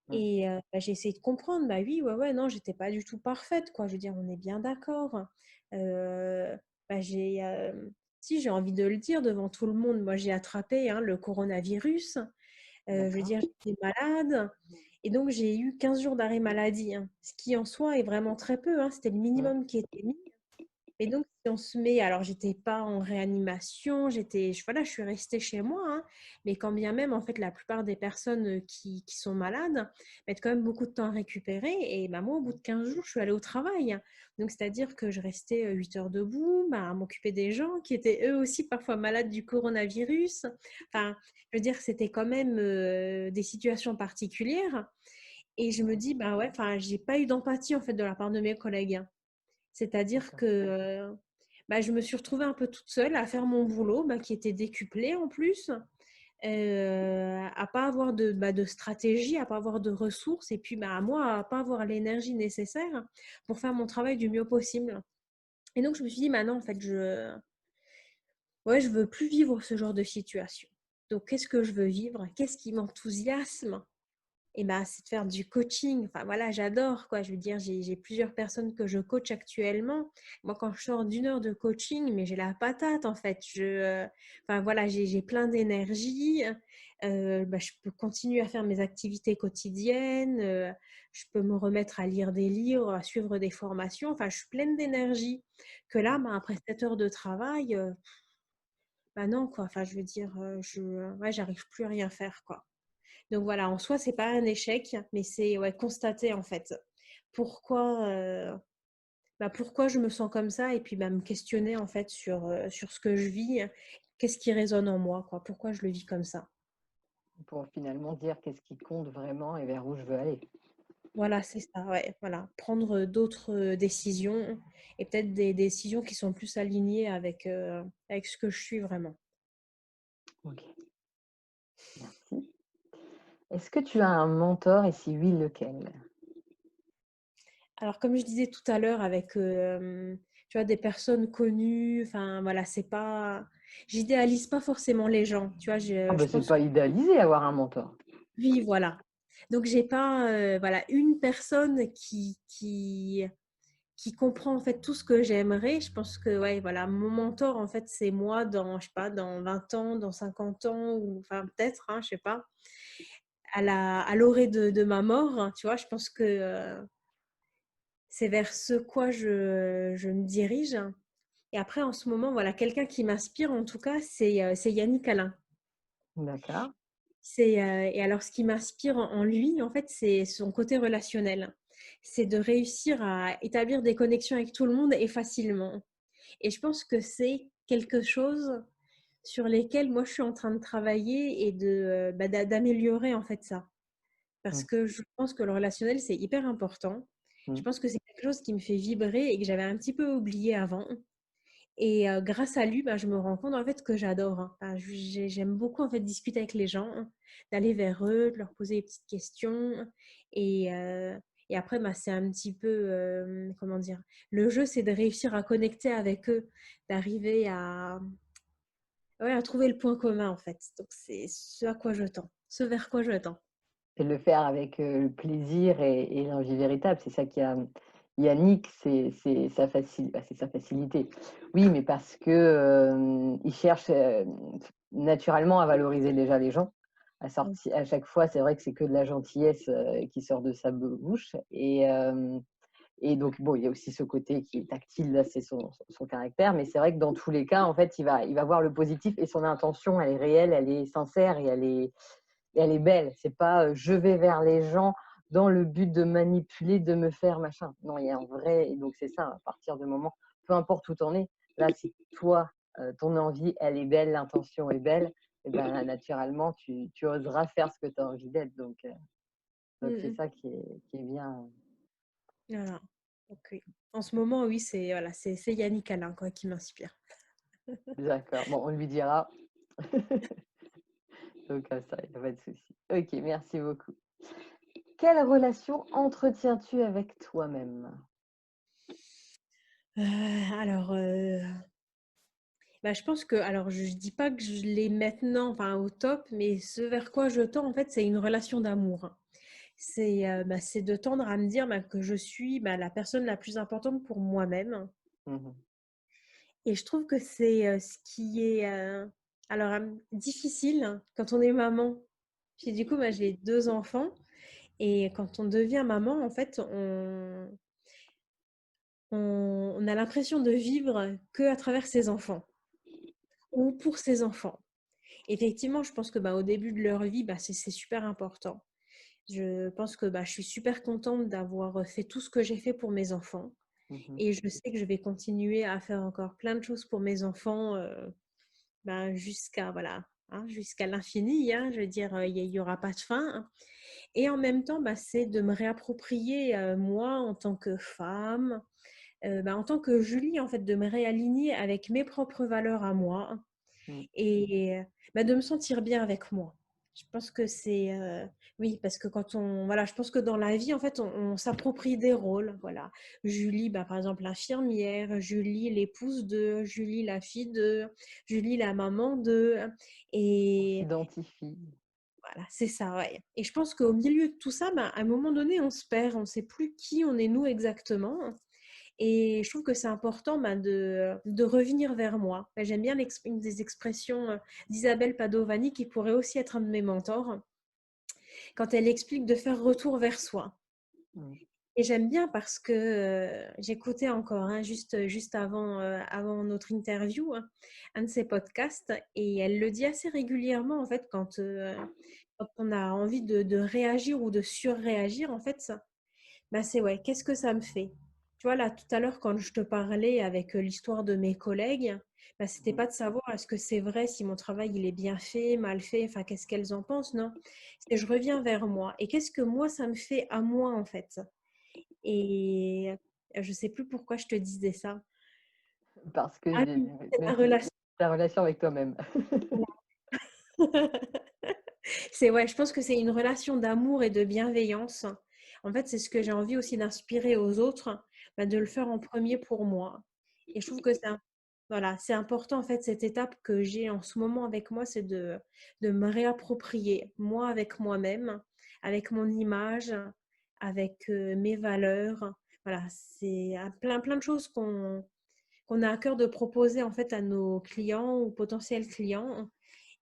[SPEAKER 1] Mm.
[SPEAKER 2] Et j'ai essayé de comprendre, oui, ouais, ouais, non, j'étais pas du tout parfaite, quoi. Je veux dire, on est bien d'accord. Euh, bah, j'ai, euh, Si j'ai envie de le dire devant tout le monde, moi j'ai attrapé, hein, le coronavirus. Je veux
[SPEAKER 1] D'accord.
[SPEAKER 2] dire, j'étais malade. Et donc j'ai eu 15 jours d'arrêt maladie, hein, ce qui en soi est vraiment très peu, hein. C'était le
[SPEAKER 1] Mm.
[SPEAKER 2] minimum qui était mis. Et donc, si on se met, alors j'étais pas en réanimation, voilà, je suis restée chez moi, hein, mais quand bien même, en fait, la plupart des personnes qui sont malades mettent quand même beaucoup de temps à récupérer. Et moi, au bout de 15 jours, je suis allée au travail. Donc, c'est-à-dire que je restais 8 heures debout, à m'occuper des gens qui étaient eux aussi parfois malades du coronavirus. Enfin, je veux dire, c'était quand même des situations particulières. Et je me dis, ouais, enfin, j'ai pas eu d'empathie en fait de la part de mes collègues, hein. C'est-à-dire
[SPEAKER 1] D'accord.
[SPEAKER 2] que je me suis retrouvée un peu toute seule à faire mon boulot, qui était décuplé en plus, à pas avoir de stratégie, à pas avoir de ressources, et puis à moi, à pas avoir l'énergie nécessaire pour faire mon travail du mieux possible. Et donc, je me suis dit, non, en fait, ouais, je veux plus vivre ce genre de situation. Donc, qu'est-ce que je veux vivre? Qu'est-ce qui m'enthousiasme? Et c'est de faire du coaching. Enfin, voilà, j'adore, quoi. Je veux dire, j'ai plusieurs personnes que je coach actuellement. Moi, quand je sors d'1 heure de coaching, mais j'ai la patate, en fait. Enfin, voilà, j'ai plein d'énergie. Je peux continuer à faire mes activités quotidiennes. Je peux me remettre à lire des livres, à suivre des formations. Enfin, je suis pleine d'énergie. Que là,
[SPEAKER 1] Mm.
[SPEAKER 2] après 7 heures de travail, non, quoi. Enfin, je veux dire, ouais, j'arrive plus à rien faire, quoi. Donc voilà, en soi, c'est pas un échec, mais c'est, ouais, constater en fait pourquoi, pourquoi je me sens comme ça, et puis me questionner en fait sur ce que je vis, qu'est-ce qui résonne en moi, quoi, pourquoi je le vis comme ça.
[SPEAKER 1] Pour finalement dire qu'est-ce qui compte vraiment et vers où je veux aller.
[SPEAKER 2] Voilà, c'est ça, ouais, voilà. Prendre d'autres décisions, et peut-être des décisions qui sont plus alignées avec ce que je suis vraiment.
[SPEAKER 1] Ok, merci. Est-ce que tu as un mentor et si oui, lequel?
[SPEAKER 2] Alors, comme je disais tout à l'heure, avec tu vois, des personnes connues, enfin voilà, c'est pas. J'idéalise pas forcément les gens, tu vois,
[SPEAKER 1] Ah
[SPEAKER 2] je
[SPEAKER 1] bah c'est
[SPEAKER 2] pense que
[SPEAKER 1] pas idéalisé avoir un mentor.
[SPEAKER 2] oui, voilà. Donc, j'ai pas voilà, une personne qui comprend en fait tout ce que j'aimerais. Je pense que ouais, voilà, mon mentor en fait, c'est moi dans, je sais pas, dans 20 ans, dans 50 ans, ou enfin peut-être, hein, je sais pas, à l'orée de ma mort, hein, tu vois, je pense que c'est vers ce quoi je me dirige. Et après, en ce moment, voilà, quelqu'un qui m'inspire, en tout cas, c'est Yannick Alain.
[SPEAKER 1] D'accord.
[SPEAKER 2] Et alors, ce qui m'inspire en lui, en fait, c'est son côté relationnel. C'est de réussir à établir des connexions avec tout le monde et facilement. Et je pense que c'est quelque chose sur lesquels moi, je suis en train de travailler et d'améliorer, en fait, ça. Parce
[SPEAKER 1] Mmh.
[SPEAKER 2] que je pense que le relationnel, c'est hyper important. Je
[SPEAKER 1] Mmh.
[SPEAKER 2] pense que c'est quelque chose qui me fait vibrer et que j'avais un petit peu oublié avant. Et grâce à lui, bah, je me rends compte en fait que j'adore, hein. Enfin, j'aime beaucoup en fait discuter avec les gens, hein, d'aller vers eux, de leur poser des petites questions. Et, euh, et après, bah, c'est un petit peu, comment dire, le jeu, c'est de réussir à connecter avec eux, d'arriver ouais, à trouver le point commun en fait. Donc c'est ce à quoi je tends, ce vers quoi je tends.
[SPEAKER 1] Et de le faire avec, le plaisir et l'envie véritable. C'est ça qui a Yannick, c'est sa facilité. Oui, mais parce que, il cherche, naturellement à valoriser déjà les gens. À chaque fois, c'est vrai que c'est que de la gentillesse, qui sort de sa bouche et donc bon, il y a aussi ce côté qui est tactile, là, c'est son caractère, mais c'est vrai que dans tous les cas, en fait, il va voir le positif et son intention, elle est réelle, elle est sincère et elle est belle. C'est pas, je vais vers les gens dans le but de manipuler, de me faire machin. Non, il y a un vrai et donc c'est ça, à partir du moment peu importe où tu en es, là, si toi, ton envie, elle est belle, l'intention est belle et ben, naturellement, tu oseras faire ce que tu as envie d'être donc c'est
[SPEAKER 2] Mhm.
[SPEAKER 1] ça qui est bien.
[SPEAKER 2] Voilà. Donc, oui. En ce moment, oui, c'est voilà, c'est Yannick Alain quoi, qui m'inspire.
[SPEAKER 1] D'accord. Bon, on lui dira. Donc ça, il y a pas de souci. OK, merci beaucoup. Quelle relation entretiens-tu avec toi-même?
[SPEAKER 2] Alors, bah, je pense que alors je dis pas que je l'ai maintenant, enfin au top, mais ce vers quoi je tends en fait, c'est une relation d'amour, hein. C'est de tendre à me dire, bah, que je suis, bah, la personne la plus importante pour moi-même
[SPEAKER 1] Mmh.
[SPEAKER 2] et je trouve que c'est, ce qui est, alors, difficile quand on est maman. Puis du coup, bah, j'ai 2 enfants et quand on devient maman, en fait, on a l'impression de vivre que à travers ses enfants ou pour ses enfants. Effectivement, je pense que, bah, au début de leur vie, bah, c'est super important. Je pense que, bah, je suis super contente d'avoir fait tout ce que j'ai fait pour mes enfants
[SPEAKER 1] Mmh.
[SPEAKER 2] et je sais que je vais continuer à faire encore plein de choses pour mes enfants, bah, jusqu'à voilà, hein, jusqu'à l'infini, hein. Je veux dire, il y aura pas de fin, hein. Et en même temps, bah, c'est de me réapproprier, moi en tant que femme, bah, en tant que Julie, en fait, de me réaligner avec mes propres valeurs à moi
[SPEAKER 1] Mmh.
[SPEAKER 2] et bah, de me sentir bien avec moi. Je pense que c'est oui, parce que quand on voilà, je pense que dans la vie, en fait, on s'approprie des rôles, voilà. Julie, bah, par exemple, l'infirmière, Julie, l'épouse de, Julie, la fille de, Julie, la maman de
[SPEAKER 1] On
[SPEAKER 2] et
[SPEAKER 1] s'identifie.
[SPEAKER 2] voilà, c'est ça, ouais. Et je pense qu'au milieu de tout ça, bah, à un moment donné, on se perd, on ne sait plus qui on est nous exactement. Et je trouve que c'est important bah, de revenir vers moi. Bah, j'aime bien une des expressions d'Isabelle Padovani, qui pourrait aussi être un de mes mentors, quand elle explique de faire retour vers soi.
[SPEAKER 1] Mmh.
[SPEAKER 2] Et j'aime bien parce que j'écoutais encore, hein, juste avant notre interview, hein, un de ses podcasts, et elle le dit assez régulièrement, en fait, quand on a envie de réagir ou de surréagir, en fait, bah, c'est ouais, qu'est-ce que ça me fait? Tu vois, là, tout à l'heure, quand je te parlais avec l'histoire de mes collègues, bah, c'était
[SPEAKER 1] Mmh.
[SPEAKER 2] pas de savoir est-ce que c'est vrai, si mon travail il est bien fait, mal fait, enfin, qu'est-ce qu'elles en pensent, non. C'est je reviens vers moi. Et qu'est-ce que moi, ça me fait à moi, en fait? Et je sais plus pourquoi je te disais ça.
[SPEAKER 1] Parce que
[SPEAKER 2] Ah oui, c'est
[SPEAKER 1] même
[SPEAKER 2] la
[SPEAKER 1] si
[SPEAKER 2] relation.
[SPEAKER 1] ta relation avec toi-même.
[SPEAKER 2] C'est ouais, je pense que c'est une relation d'amour et de bienveillance. En fait, c'est ce que j'ai envie aussi d'inspirer aux autres, bah, de le faire en premier pour moi. Et je trouve que voilà, c'est important en fait cette étape que j'ai en ce moment avec moi, c'est de me réapproprier moi avec moi-même, avec mon image, avec mes valeurs. Voilà, c'est plein de choses qu'on a à cœur de proposer en fait à nos clients ou potentiels clients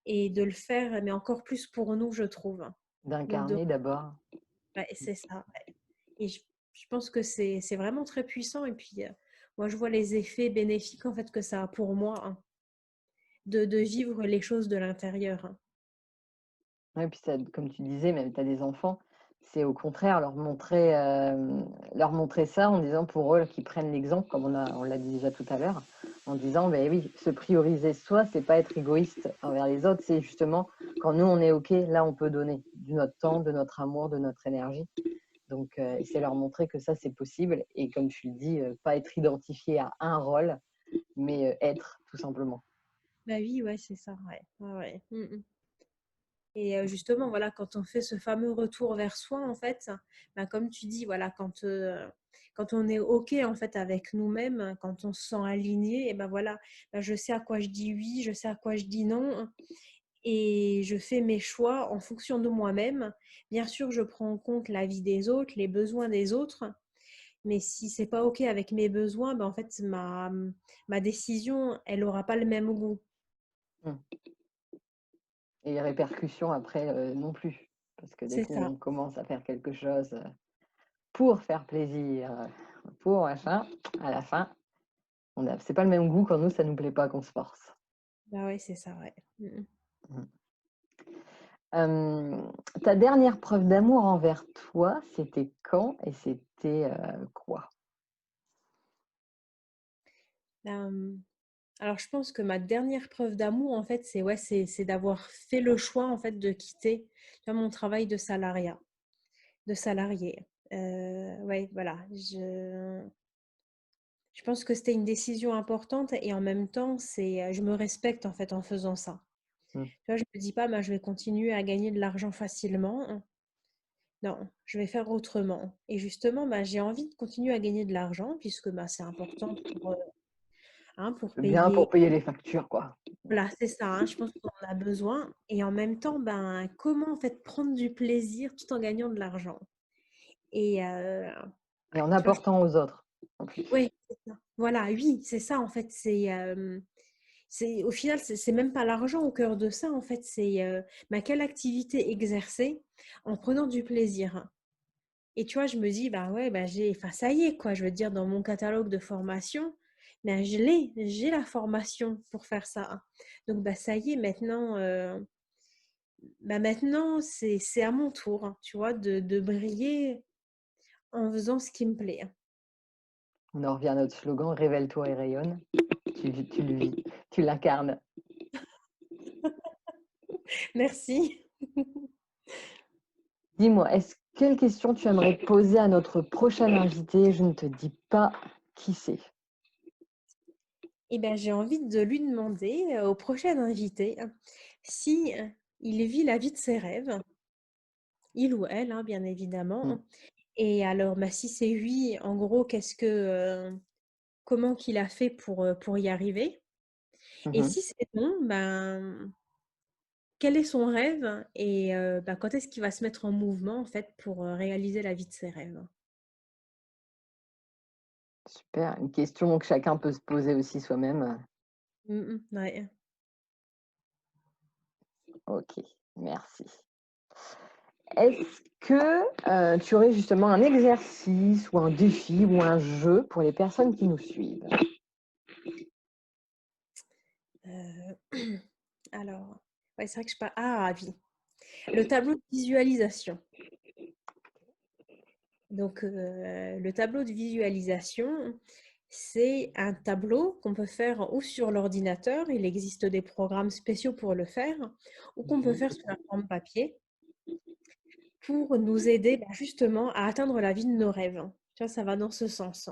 [SPEAKER 2] et de le faire, mais encore plus pour nous, je trouve. Donc,
[SPEAKER 1] D'incarner d'abord.
[SPEAKER 2] ouais, c'est ça. Ouais. Et je pense que c'est vraiment très puissant. Et puis, moi, je vois les effets bénéfiques en fait que ça a pour moi, hein, de vivre les choses de l'intérieur, hein.
[SPEAKER 1] Ouais, puis ça, comme tu disais, même tu as des enfants, c'est au contraire leur montrer ça en disant pour eux qu'ils prennent l'exemple, comme on l'a dit déjà tout à l'heure, en disant: ben oui, se prioriser soi, c'est pas être égoïste envers les autres, c'est justement quand nous on est OK, là on peut donner de notre temps, de notre amour, de notre énergie. Donc et c'est leur montrer que ça c'est possible et comme tu le dis, pas être identifié à un rôle, mais être tout simplement.
[SPEAKER 2] Bah oui, ouais, c'est ça, ouais. Ouais, ouais. Et justement, voilà, quand on fait ce fameux retour vers soi, en fait, bah, comme tu dis, voilà, quand on est OK, en fait, avec nous-mêmes, quand on se sent aligné, et ben voilà, bah, je sais à quoi je dis oui, je sais à quoi je dis non, et je fais mes choix en fonction de moi-même. Bien sûr, je prends en compte la vie des autres, les besoins des autres, mais si c'est pas OK avec mes besoins, ben en fait, ma décision, elle aura pas le même goût.
[SPEAKER 1] Mmh. Et les répercussions après, non plus. Parce que dès
[SPEAKER 2] C'est ça.
[SPEAKER 1] qu'on commence à faire quelque chose, pour faire plaisir, pour machin, à la fin, on a c'est pas le même goût quand nous, ça nous plaît pas qu'on se force.
[SPEAKER 2] Bah ouais, c'est ça, ouais.
[SPEAKER 1] Mmh. Ta dernière preuve d'amour envers toi, c'était quand et c'était, quoi?
[SPEAKER 2] Hem, alors je pense que ma dernière preuve d'amour, en fait, c'est ouais, c'est d'avoir fait le choix, en fait, de quitter, tu vois, mon travail de salarié. Ouais, voilà, je pense que c'était une décision importante et en même temps, je me respecte, en fait, en faisant ça.
[SPEAKER 1] Mmh.
[SPEAKER 2] Tu vois, je me dis pas: «Bah, je vais continuer à gagner de l'argent facilement». Non, je vais faire autrement et justement, bah, j'ai envie de continuer à gagner de l'argent puisque, bah, c'est important pour
[SPEAKER 1] Bien
[SPEAKER 2] payer.
[SPEAKER 1] pour payer les factures, quoi.
[SPEAKER 2] Voilà, c'est ça, hein, je pense qu'on en a besoin et en même temps, ben, comment en fait prendre du plaisir tout en gagnant de l'argent? Et
[SPEAKER 1] Et en
[SPEAKER 2] tu vois?
[SPEAKER 1] apportant aux autres, en plus.
[SPEAKER 2] Ouais, c'est ça. Voilà, oui, c'est ça en fait, c'est au final, c'est même pas l'argent au cœur de ça en fait, bah, quelle activité exercer en prenant du plaisir? Et tu vois, je me dis: «Bah, ouais, bah, enfin ça y est quoi», je veux dire dans mon catalogue de formation, ben, j'ai la formation pour faire ça. Donc bah, ça y est maintenant, bah, maintenant, c'est à mon tour, hein, tu vois, de briller en faisant ce qui me plaît, hein.
[SPEAKER 1] On en revient à notre slogan: «Révèle-toi et rayonne». Tu le vis, tu l'incarnes.
[SPEAKER 2] Merci.
[SPEAKER 1] Dis-moi, quelle question tu aimerais poser à notre prochain invité? Je ne te dis pas qui c'est.
[SPEAKER 2] Et ben, j'ai envie de lui demander, au prochain invité, si, il vit la vie de ses rêves, il ou elle, hein, bien
[SPEAKER 1] Mmh.
[SPEAKER 2] évidemment. Et alors, bah, si c'est oui, en gros, comment qu'il a fait pour y arriver?
[SPEAKER 1] Mmh
[SPEAKER 2] Et
[SPEAKER 1] mh.
[SPEAKER 2] si c'est non, ben, quel est son rêve et bah, quand est-ce qu'il va se mettre en mouvement, en fait, pour, réaliser la vie de ses rêves?
[SPEAKER 1] Super, une question que chacun peut se poser aussi soi-même.
[SPEAKER 2] Ouais.
[SPEAKER 1] OK, merci. Est-ce que, tu aurais justement un exercice ou un défi ou un jeu pour les personnes qui nous suivent?
[SPEAKER 2] Heu, alors, ouais, c'est vrai que je pas ah oui, le tableau de visualisation. Donc, le tableau de visualisation, c'est un tableau qu'on peut faire ou sur l'ordinateur, il existe des programmes spéciaux pour le faire, ou qu'on peut
[SPEAKER 1] Mmh.
[SPEAKER 2] faire sur un forme papier pour nous aider, bah, justement à atteindre la vie de nos rêves. Tu vois, ça va dans ce sens.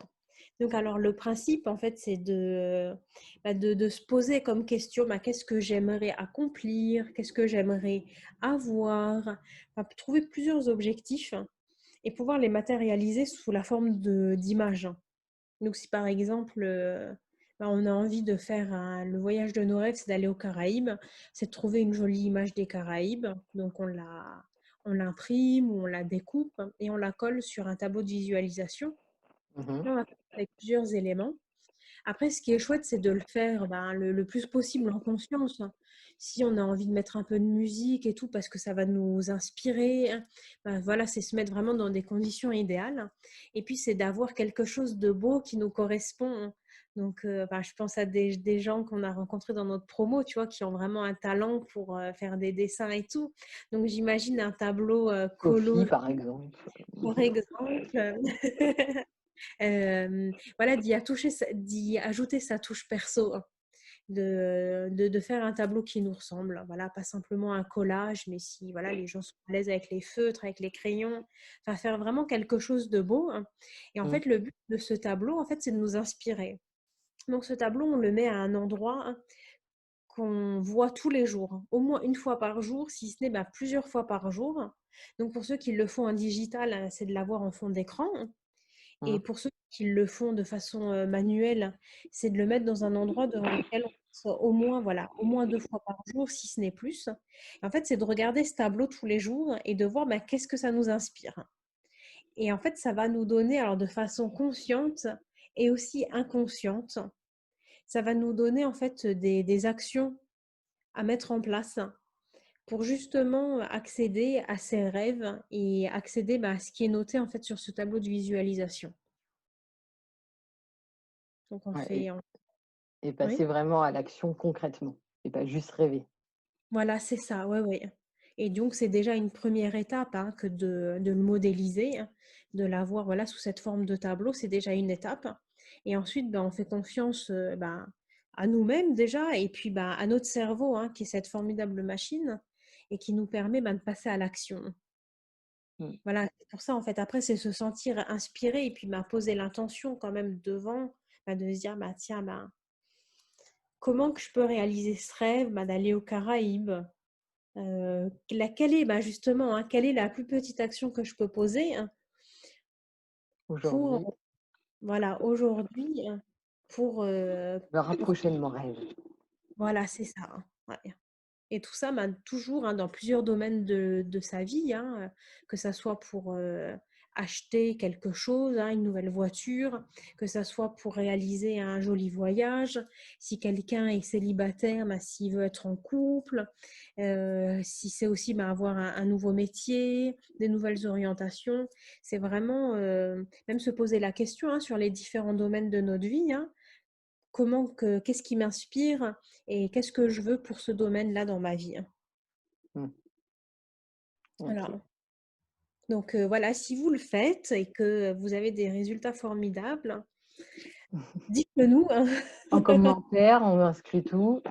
[SPEAKER 2] Donc alors le principe en fait, c'est de se poser comme question: «Bah, qu'est-ce que j'aimerais accomplir? Qu'est-ce que j'aimerais avoir?» Enfin, trouver plusieurs objectifs et pouvoir les matérialiser sous la forme d'images. Donc si par exemple, bah, on a envie de faire le voyage de nos rêves, c'est d'aller aux Caraïbes, c'est de trouver une jolie image des Caraïbes. Donc on l'imprime ou on la découpe et on la colle sur un tableau de visualisation.
[SPEAKER 1] Mmh.
[SPEAKER 2] Là, on va faire avec plusieurs éléments. Après, ce qui est chouette, c'est de le faire, ben, le plus possible en conscience, hein. si on a envie de mettre un peu de musique et tout, parce que ça va nous inspirer, hein. Ben voilà, c'est se mettre vraiment dans des conditions idéales. Et puis, c'est d'avoir quelque chose de beau qui nous correspond, hein. Donc, ben, je pense à des gens qu'on a rencontrés dans notre promo, tu vois, qui ont vraiment un talent pour faire des dessins et tout. Donc, j'imagine un tableau
[SPEAKER 1] Sophie,
[SPEAKER 2] coloré,
[SPEAKER 1] par exemple.
[SPEAKER 2] par exemple. Voilà, d'y ajouter sa touche perso, hein, de faire un tableau qui nous ressemble. Voilà, pas simplement un collage, mais si voilà, les gens sont à l'aise avec les feutres, avec les crayons, enfin, faire vraiment quelque chose de beau, hein. Et en
[SPEAKER 1] Mm.
[SPEAKER 2] fait, le but de ce tableau, en fait, c'est de nous inspirer. Donc, ce tableau, on le met à un endroit, hein, qu'on voit tous les jours, hein, au moins une fois par jour, si ce n'est bah, plusieurs fois par jour. Donc, pour ceux qui le font en digital, hein, c'est de l'avoir en fond d'écran, hein. Et
[SPEAKER 1] Mm.
[SPEAKER 2] pour ceux qui le font de façon manuelle, c'est de le mettre dans un endroit devant lequel on soit au moins, voilà, au moins 2 fois par jour, si ce n'est plus. Et en fait, c'est de regarder ce tableau tous les jours et de voir bah, qu'est-ce que ça nous inspire. Et en fait, ça va nous donner, alors de façon consciente et aussi inconsciente, ça va nous donner en fait des actions à mettre en place pour justement accéder à ses rêves et accéder bah, à ce qui est noté en fait sur ce tableau de visualisation. Donc on
[SPEAKER 1] Ouais,
[SPEAKER 2] fait,
[SPEAKER 1] et
[SPEAKER 2] oui.
[SPEAKER 1] passer vraiment à l'action concrètement et pas juste rêver.
[SPEAKER 2] Voilà, c'est ça, ouais, ouais. Et donc, c'est déjà une première étape, hein, que de le modéliser, hein, de l'avoir voilà, sous cette forme de tableau, c'est déjà une étape. Et ensuite, ben, on fait confiance ben, à nous-mêmes déjà, et puis ben, à notre cerveau, hein, qui est cette formidable machine, et qui nous permet ben, de passer à l'action.
[SPEAKER 1] Mm.
[SPEAKER 2] Voilà, c'est pour ça, en fait, après, c'est se sentir inspiré, et puis ben, poser l'intention quand même devant, ben, de se dire, bah, tiens, ben, comment que je peux réaliser ce rêve ben, d'aller aux Caraïbes? Quelle est, bah, justement, hein, quelle est la plus petite action que je peux poser, hein, pour,
[SPEAKER 1] Aujourd'hui,
[SPEAKER 2] voilà, aujourd'hui, hein,
[SPEAKER 1] me
[SPEAKER 2] pour
[SPEAKER 1] rapprocher de mon rêve.
[SPEAKER 2] voilà, c'est ça, hein, ouais. Et tout ça, bah, toujours hein, dans plusieurs domaines de sa vie, hein, que ça soit pour acheter quelque chose, hein, une nouvelle voiture, que ça soit pour réaliser un joli voyage, si quelqu'un est célibataire, bah, s'il veut être en couple, si c'est aussi bah, avoir un nouveau métier, des nouvelles orientations. C'est vraiment même se poser la question hein, sur les différents domaines de notre vie, hein, qu'est-ce qui m'inspire et qu'est-ce que je veux pour ce domaine-là dans ma vie, hein.
[SPEAKER 1] Mm.
[SPEAKER 2] Voilà.
[SPEAKER 1] Ok.
[SPEAKER 2] Donc voilà, si vous le faites et que vous avez des résultats formidables, dites-le nous, hein.
[SPEAKER 1] En commentaire, on inscrit tout.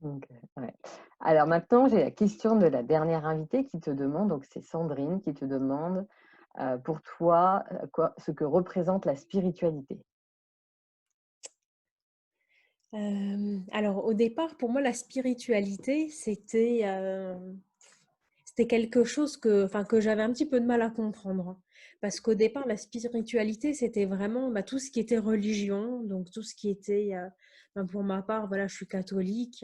[SPEAKER 1] Donc, ouais. Alors maintenant, j'ai la question de la dernière invitée qui te demande, donc c'est Sandrine qui te demande pour toi ce que représente la spiritualité.
[SPEAKER 2] Alors au départ, pour moi, la spiritualité, c'était quelque chose que j'avais un petit peu de mal à comprendre, hein. Parce qu'au départ, la spiritualité, c'était vraiment bah, tout ce qui était religion, donc tout ce qui était, pour ma part, voilà, je suis catholique.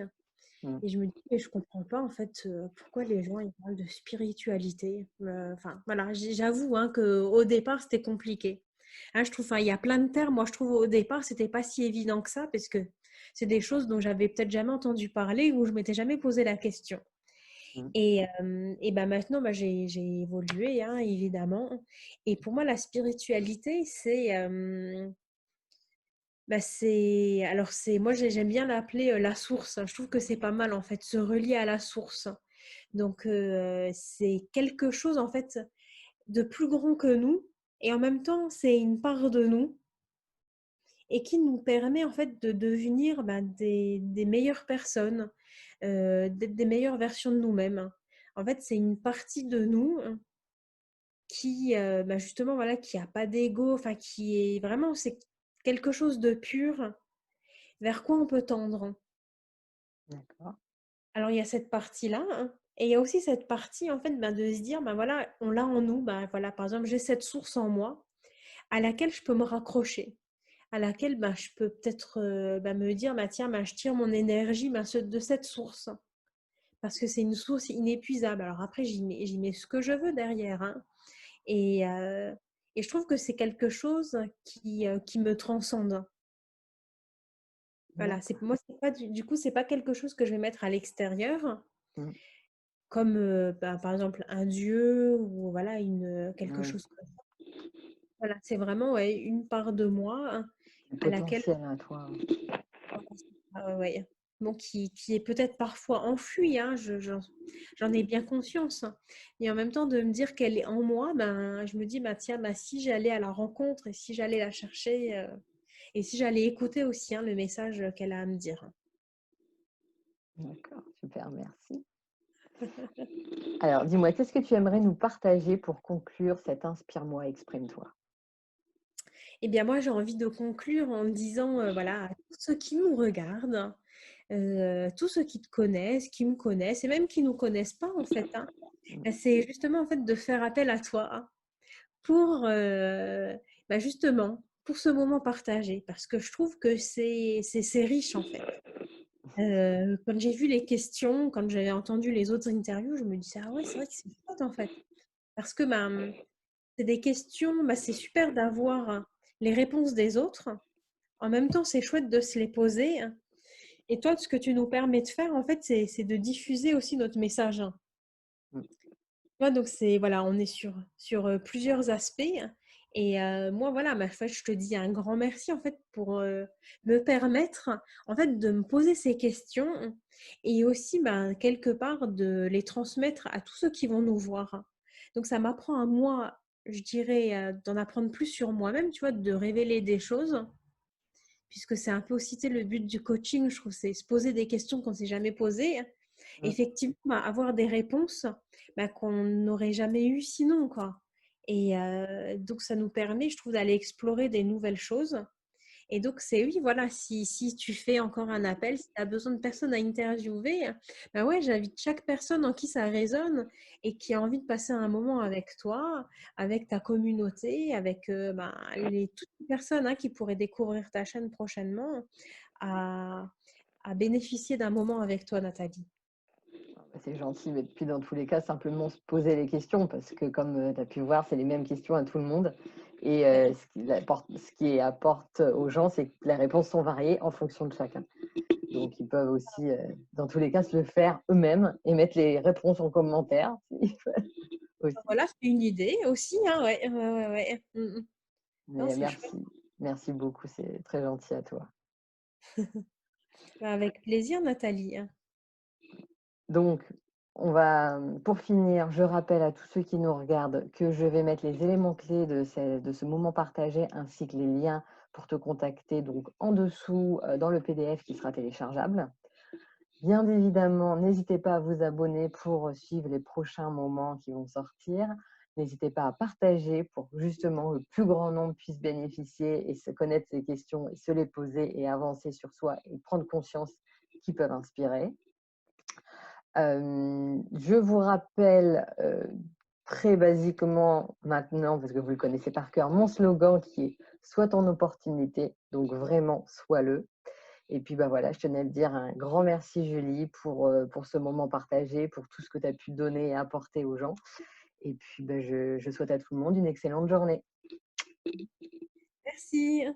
[SPEAKER 1] Mm.
[SPEAKER 2] Et je me dis, mais je comprends pas en fait pourquoi les gens ils parlent de spiritualité. Enfin, voilà, j'avoue hein, qu'au départ c'était compliqué. Hein, je trouve, enfin, il y a plein de termes. Moi, je trouve au départ c'était pas si évident que ça parce que c'est des choses dont j'avais peut-être jamais entendu parler ou je m'étais jamais posé la question.
[SPEAKER 1] Mm.
[SPEAKER 2] Et ben maintenant, bah, j'ai évolué, hein, évidemment. Et pour moi, la spiritualité, moi j'aime bien l'appeler la source, hein. Je trouve que c'est pas mal en fait, se relier à la source. Donc c'est quelque chose en fait de plus grand que nous et en même temps c'est une part de nous et qui nous permet en fait de devenir des meilleures personnes, d'être des meilleures versions de nous-mêmes, hein. En fait, c'est une partie de nous hein, qui justement voilà qui a pas d'ego, enfin qui est vraiment c'est quelque chose de pur vers quoi on peut tendre.
[SPEAKER 1] D'accord.
[SPEAKER 2] Alors, il y a cette partie-là, hein, et il y a aussi cette partie, en fait, de se dire, voilà, on l'a en nous, voilà, par exemple, j'ai cette source en moi à laquelle je peux me raccrocher, à laquelle je peux peut-être me dire, tiens, je tire mon énergie de cette source, parce que c'est une source inépuisable. Alors après, j'y mets ce que je veux derrière, hein, et, euh, et je trouve que c'est quelque chose qui me transcende. Voilà, moi, c'est pas du coup, c'est pas quelque chose que je vais mettre à l'extérieur,
[SPEAKER 1] Mmh.
[SPEAKER 2] comme, par exemple un dieu ou voilà quelque
[SPEAKER 1] Oui,
[SPEAKER 2] chose comme ça. Voilà, c'est vraiment, ouais, une part de moi, hein,
[SPEAKER 1] le
[SPEAKER 2] à laquelle
[SPEAKER 1] potentiel à toi.
[SPEAKER 2] voilà, c'est ça, ouais, ouais. Bon, qui est peut-être parfois enfuie, hein, j'en ai bien conscience, hein. Et en même temps, de me dire qu'elle est en moi, ben, je me dis, bah, tiens, bah, si j'allais à la rencontre et si j'allais la chercher, et si j'allais écouter aussi, hein, le message qu'elle a à me dire.
[SPEAKER 1] D'accord, super, merci. Alors, dis-moi, qu'est-ce que tu aimerais nous partager pour conclure cet Inspire-moi, exprime-toi?
[SPEAKER 2] Eh bien, moi, j'ai envie de conclure en disant, voilà, à tous ceux qui nous regardent, tous ceux qui te connaissent, qui me connaissent et même qui nous connaissent pas, en fait, hein,
[SPEAKER 1] Mmh.
[SPEAKER 2] bah, c'est justement, en fait, de faire appel à toi, hein, pour, bah, justement, pour ce moment partagé. Parce que je trouve que c'est riche, en fait. Quand j'ai vu les questions, quand j'avais entendu les autres interviews, je me disais: «Ah ouais, c'est vrai que c'est chouette, en fait». Parce que, ben, c'est des questions, bah, c'est super d'avoir les réponses des autres. En même temps, c'est chouette de se les poser. Et toi, ce que tu nous permets de faire, en fait, c'est de diffuser aussi notre message, hein.
[SPEAKER 1] Mmh.
[SPEAKER 2] Tu vois, donc c'est voilà, on est sur, plusieurs aspects et moi, voilà, ma foi, je te dis un grand merci, en fait, pour, me permettre, en fait, de me poser ces questions et aussi, ben, quelque part, de les transmettre à tous ceux qui vont nous voir. Donc ça m'apprend à moi, je dirais, d'en apprendre plus sur moi-même, tu vois, de révéler des choses puisque c'est un peu aussi, tu sais, le but du coaching, je trouve, c'est se poser des questions qu'on ne s'est jamais posées.
[SPEAKER 1] Mmh.
[SPEAKER 2] Effectivement, bah, avoir des réponses bah, qu'on n'aurait jamais eues sinon, quoi. Et donc, ça nous permet, je trouve, d'aller explorer des nouvelles choses. Et donc, c'est oui, voilà, si tu fais encore un appel, si tu as besoin de personnes à interviewer, bah ouais, j'invite chaque personne en qui ça résonne et qui a envie de passer un moment avec toi, avec ta communauté, avec ben, toutes les personnes hein, qui pourraient découvrir ta chaîne prochainement, à, à bénéficier d'un moment avec toi, Nathalie.
[SPEAKER 1] Bah, c'est gentil, mais puis dans tous les cas, simplement se poser les questions parce que comme, tu as pu voir, c'est les mêmes questions à tout le monde et
[SPEAKER 2] Ouais.
[SPEAKER 1] ce qui apporte aux gens, c'est que les réponses sont variées en fonction de chacun. Donc ils peuvent aussi, dans tous les cas, se le faire eux-mêmes et mettre les réponses en commentaire s'ils veulent aussi.
[SPEAKER 2] Voilà, c'est une idée aussi, hein, ouais, ouais, ouais, ouais. Non,
[SPEAKER 1] Mais
[SPEAKER 2] c'est chouette.
[SPEAKER 1] merci beaucoup, c'est très gentil à toi.
[SPEAKER 2] Bah, avec plaisir, Nathalie.
[SPEAKER 1] Donc, pour finir, je rappelle à tous ceux qui nous regardent que je vais mettre les éléments clés de ce moment partagé ainsi que les liens pour te contacter donc en dessous dans le PDF qui sera téléchargeable. Bien évidemment, n'hésitez pas à vous abonner pour suivre les prochains moments qui vont sortir. N'hésitez pas à partager pour justement le plus grand nombre puisse bénéficier et se connaître ces questions et se les poser et avancer sur soi et prendre conscience qu'ils peuvent inspirer. Je vous rappelle, très basiquement maintenant, parce que vous le connaissez par cœur, mon slogan qui est: «Sois ton opportunité», donc vraiment sois-le. Et puis, bah, voilà, je tenais à te dire un grand merci Julie pour ce moment partagé, pour tout ce que tu as pu donner et apporter aux gens. Et puis, bah, je souhaite à tout le monde une excellente journée.
[SPEAKER 2] Merci.